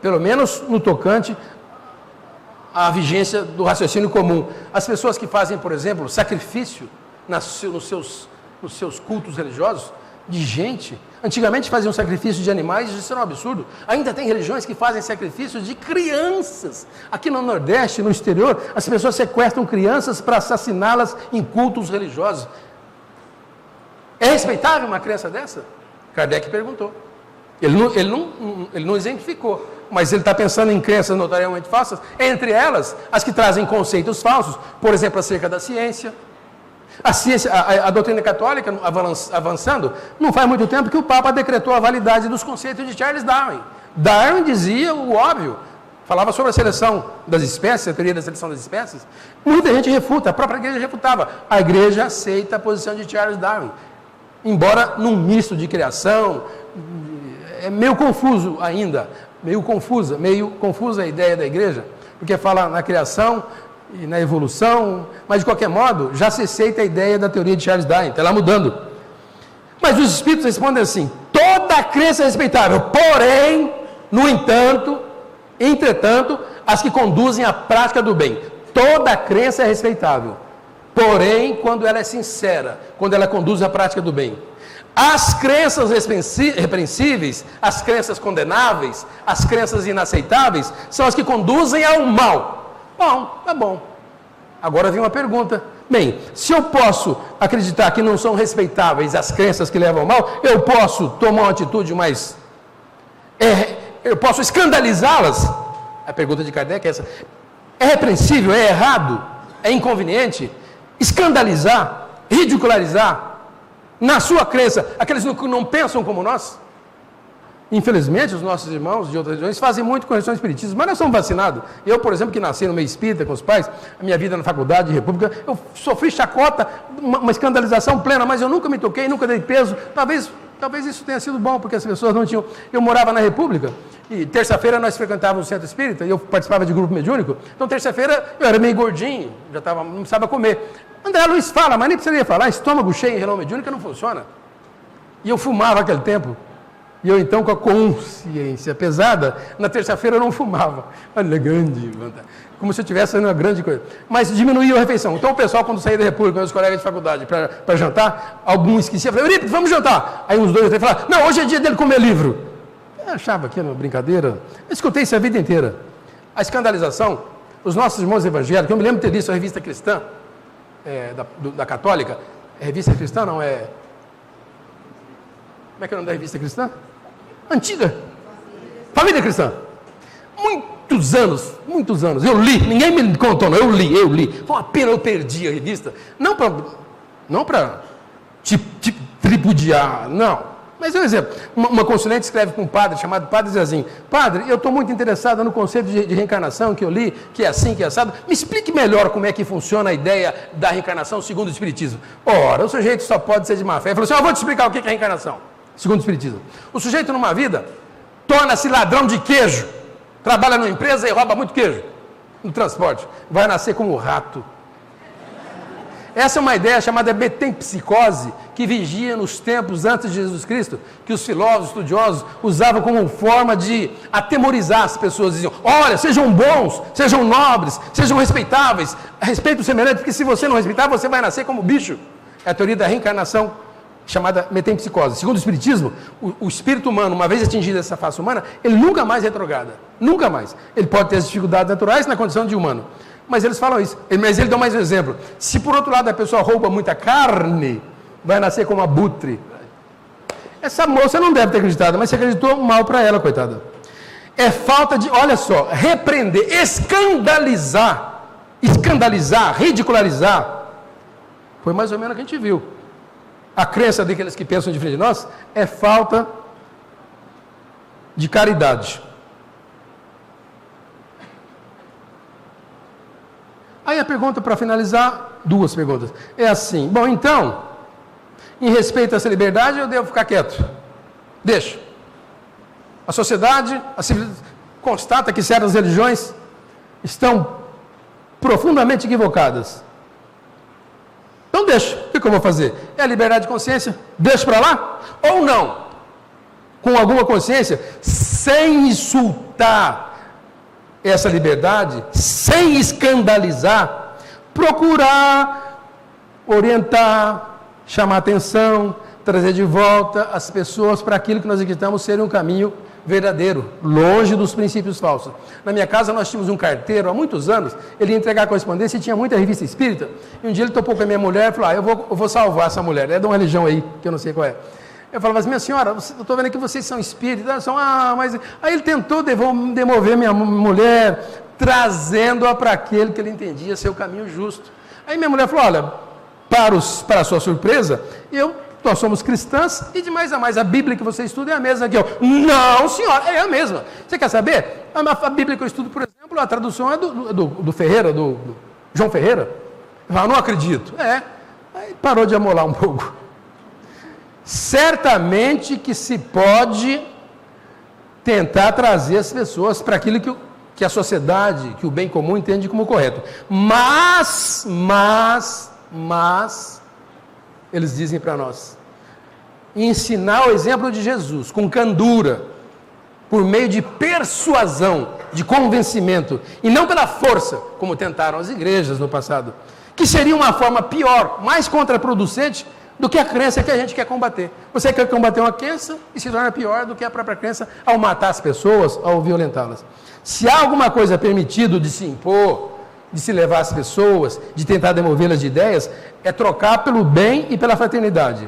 pelo menos no tocante à vigência do raciocínio comum. As pessoas que fazem, por exemplo, sacrifício nos seus cultos religiosos, de gente, antigamente faziam sacrifício de animais, isso era um absurdo. Ainda tem religiões que fazem sacrifício de crianças. Aqui no Nordeste, no exterior, as pessoas sequestram crianças para assassiná-las em cultos religiosos. É respeitável uma crença dessa? Kardec perguntou. Ele não exemplificou, mas ele está pensando em crenças notoriamente falsas, entre elas as que trazem conceitos falsos, por exemplo, acerca da ciência. A doutrina católica, avançando, não faz muito tempo que o Papa decretou a validade dos conceitos de Charles Darwin. Darwin dizia o óbvio, falava sobre a seleção das espécies, a teoria da seleção das espécies. Muita gente refuta, a própria igreja refutava. A igreja aceita a posição de Charles Darwin, embora num misto de criação. É meio confuso ainda, meio confusa a ideia da igreja, porque fala na criação e na evolução, mas de qualquer modo, já se aceita a ideia da teoria de Charles Darwin, está lá mudando. Mas os espíritos respondem assim: toda crença é respeitável, porém, no entanto, entretanto, as que conduzem à prática do bem. Toda crença é respeitável, porém, quando ela é sincera, quando ela conduz à prática do bem. As crenças repreensíveis, as crenças condenáveis, as crenças inaceitáveis, são as que conduzem ao mal. Bom, tá bom. Agora vem uma pergunta. Bem, se eu posso acreditar que não são respeitáveis as crenças que levam ao mal, eu posso tomar uma atitude mais... eu posso escandalizá-las? A pergunta de Kardec é essa. É repreensível, é errado, é inconveniente escandalizar, ridicularizar, na sua crença, aqueles que não pensam como nós? Infelizmente, os nossos irmãos de outras religiões fazem muito com religiões espiritistas, mas nós somos vacinados. Eu, por exemplo, que nasci no meio espírita com os pais, a minha vida na faculdade de república, eu sofri chacota, uma escandalização plena, mas eu nunca me toquei, nunca dei peso. Talvez isso tenha sido bom, porque as pessoas não tinham... Eu morava na República, e terça-feira nós frequentávamos o centro espírita, e eu participava de grupo mediúnico, então terça-feira eu era meio gordinho, não precisava comer. André Luiz fala, mas nem precisaria falar, estômago cheio em reunião mediúnica não funciona. E eu fumava naquele tempo. E eu, então, com a consciência pesada, na terça-feira eu não fumava. Olha, grande vantagem. Como se eu estivesse fazendo uma grande coisa. Mas diminuiu a refeição. Então, o pessoal, quando saía da República, meus colegas de faculdade, para jantar, alguns esqueciam. Eu falei, Eurípides, vamos jantar. Aí uns 2 ou 3 falaram, não, hoje é dia dele comer livro. Eu achava que era uma brincadeira. Eu escutei isso a vida inteira. A escandalização, os nossos irmãos evangélicos, eu me lembro de ter visto a revista cristã, da católica. É revista cristã, não é... Como é que é o nome da revista cristã? Antiga. Família Cristã. Muitos anos. Eu li, ninguém me contou, não. Eu li. Foi uma pena, eu perdi a revista. Não para te tripudiar, não. Mas é um exemplo. Uma consulente escreve com um padre, chamado Padre Zezinho. Padre, eu estou muito interessado no conceito de reencarnação que eu li, que é assim, que é assado. Me explique melhor como é que funciona a ideia da reencarnação segundo o Espiritismo. Ora, o sujeito só pode ser de má fé. Ele falou assim, eu vou te explicar o que é reencarnação, segundo o Espiritismo. O sujeito numa vida torna-se ladrão de queijo, trabalha numa empresa e rouba muito queijo no transporte. Vai nascer como rato. Essa é uma ideia chamada metempsicose, que vigia nos tempos antes de Jesus Cristo, que os filósofos estudiosos usavam como forma de atemorizar as pessoas. Diziam, olha, sejam bons, sejam nobres, sejam respeitáveis, respeito o semelhante, porque se você não respeitar, você vai nascer como bicho. É a teoria da reencarnação, chamada metempsicose. Segundo o Espiritismo, o espírito humano, uma vez atingido essa face humana, ele nunca mais retrograda. Nunca mais. Ele pode ter as dificuldades naturais na condição de humano. Mas eles falam isso. Mas ele dá mais um exemplo. Se por outro lado a pessoa rouba muita carne, vai nascer como abutre. Essa moça não deve ter acreditado, mas você acreditou mal para ela, coitada. É falta de, olha só, repreender, escandalizar, ridicularizar. Foi mais ou menos o que a gente viu. A crença daqueles que pensam diferente de nós é falta de caridade. Aí a pergunta, para finalizar, 2 perguntas. É assim, bom, então, em respeito a essa liberdade, eu devo ficar quieto. Deixa. A sociedade, a civilização, constata que certas religiões estão profundamente equivocadas. Então deixa. O que eu vou fazer? É a liberdade de consciência? Deixa para lá? Ou não? Com alguma consciência, sem insultar essa liberdade, sem escandalizar, procurar orientar, chamar atenção, trazer de volta as pessoas para aquilo que nós acreditamos ser um caminho verdadeiro, longe dos princípios falsos. Na minha casa nós tínhamos um carteiro há muitos anos, ele ia entregar correspondência e tinha muita revista espírita, e um dia ele topou com a minha mulher e falou, eu vou salvar essa mulher, é de uma religião aí, que eu não sei qual é. Eu falava assim, minha senhora, eu estou vendo que vocês são espíritas, mas... Aí ele tentou demover minha mulher, trazendo-a para aquele que ele entendia ser o caminho justo. Aí minha mulher falou, olha, para a sua surpresa, nós somos cristãs e de mais a mais, a Bíblia que você estuda é a mesma que eu. Não, senhora, é a mesma. Você quer saber? A Bíblia que eu estudo, por exemplo, a tradução é do Ferreira, do João Ferreira. Eu falo, não acredito. Aí parou de amolar um pouco. Certamente que se pode tentar trazer as pessoas para aquilo que a sociedade, que o bem comum entende como correto. Mas, eles dizem para nós, ensinar o exemplo de Jesus, com candura, por meio de persuasão, de convencimento, e não pela força, como tentaram as igrejas no passado, que seria uma forma pior, mais contraproducente, do que a crença que a gente quer combater. Você quer combater uma crença e se torna pior do que a própria crença ao matar as pessoas, ao violentá-las. Se há alguma coisa permitido de se impor, de se levar as pessoas, de tentar demovê-las de ideias, é trocar pelo bem e pela fraternidade.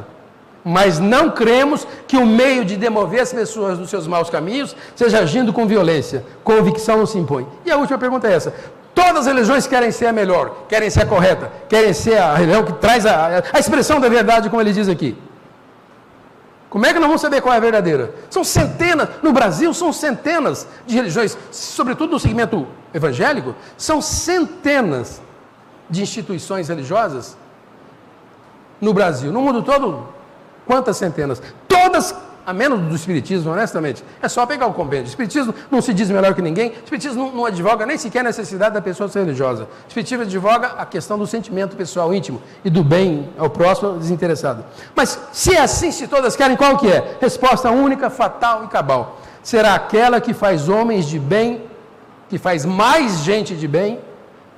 Mas não cremos que o meio de demover as pessoas dos seus maus caminhos seja agindo com violência. Convicção não se impõe. E a última pergunta é essa. Todas as religiões querem ser a melhor, querem ser a correta, querem ser a religião que traz a expressão da verdade, como ele diz aqui. Como é que nós vamos saber qual é a verdadeira? São centenas, no Brasil são centenas de religiões, sobretudo no segmento evangélico, são centenas de instituições religiosas no Brasil. No mundo todo, quantas centenas? Todas, a menos do Espiritismo, honestamente. É só pegar o compêndio. O Espiritismo não se diz melhor que ninguém. O Espiritismo não advoga nem sequer a necessidade da pessoa ser religiosa. O Espiritismo advoga a questão do sentimento pessoal íntimo e do bem ao próximo desinteressado. Mas se é assim, se todas querem, qual que é? Resposta única, fatal e cabal. Será aquela que faz homens de bem, que faz mais gente de bem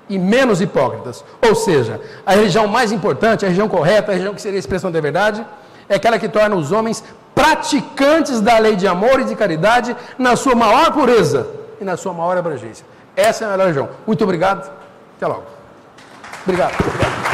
e menos hipócritas. Ou seja, a religião mais importante, a religião correta, a religião que seria a expressão da verdade, é aquela que torna os homens praticantes da lei de amor e de caridade na sua maior pureza e na sua maior abrangência. Essa é a melhor religião. Muito obrigado. Até logo. Obrigado.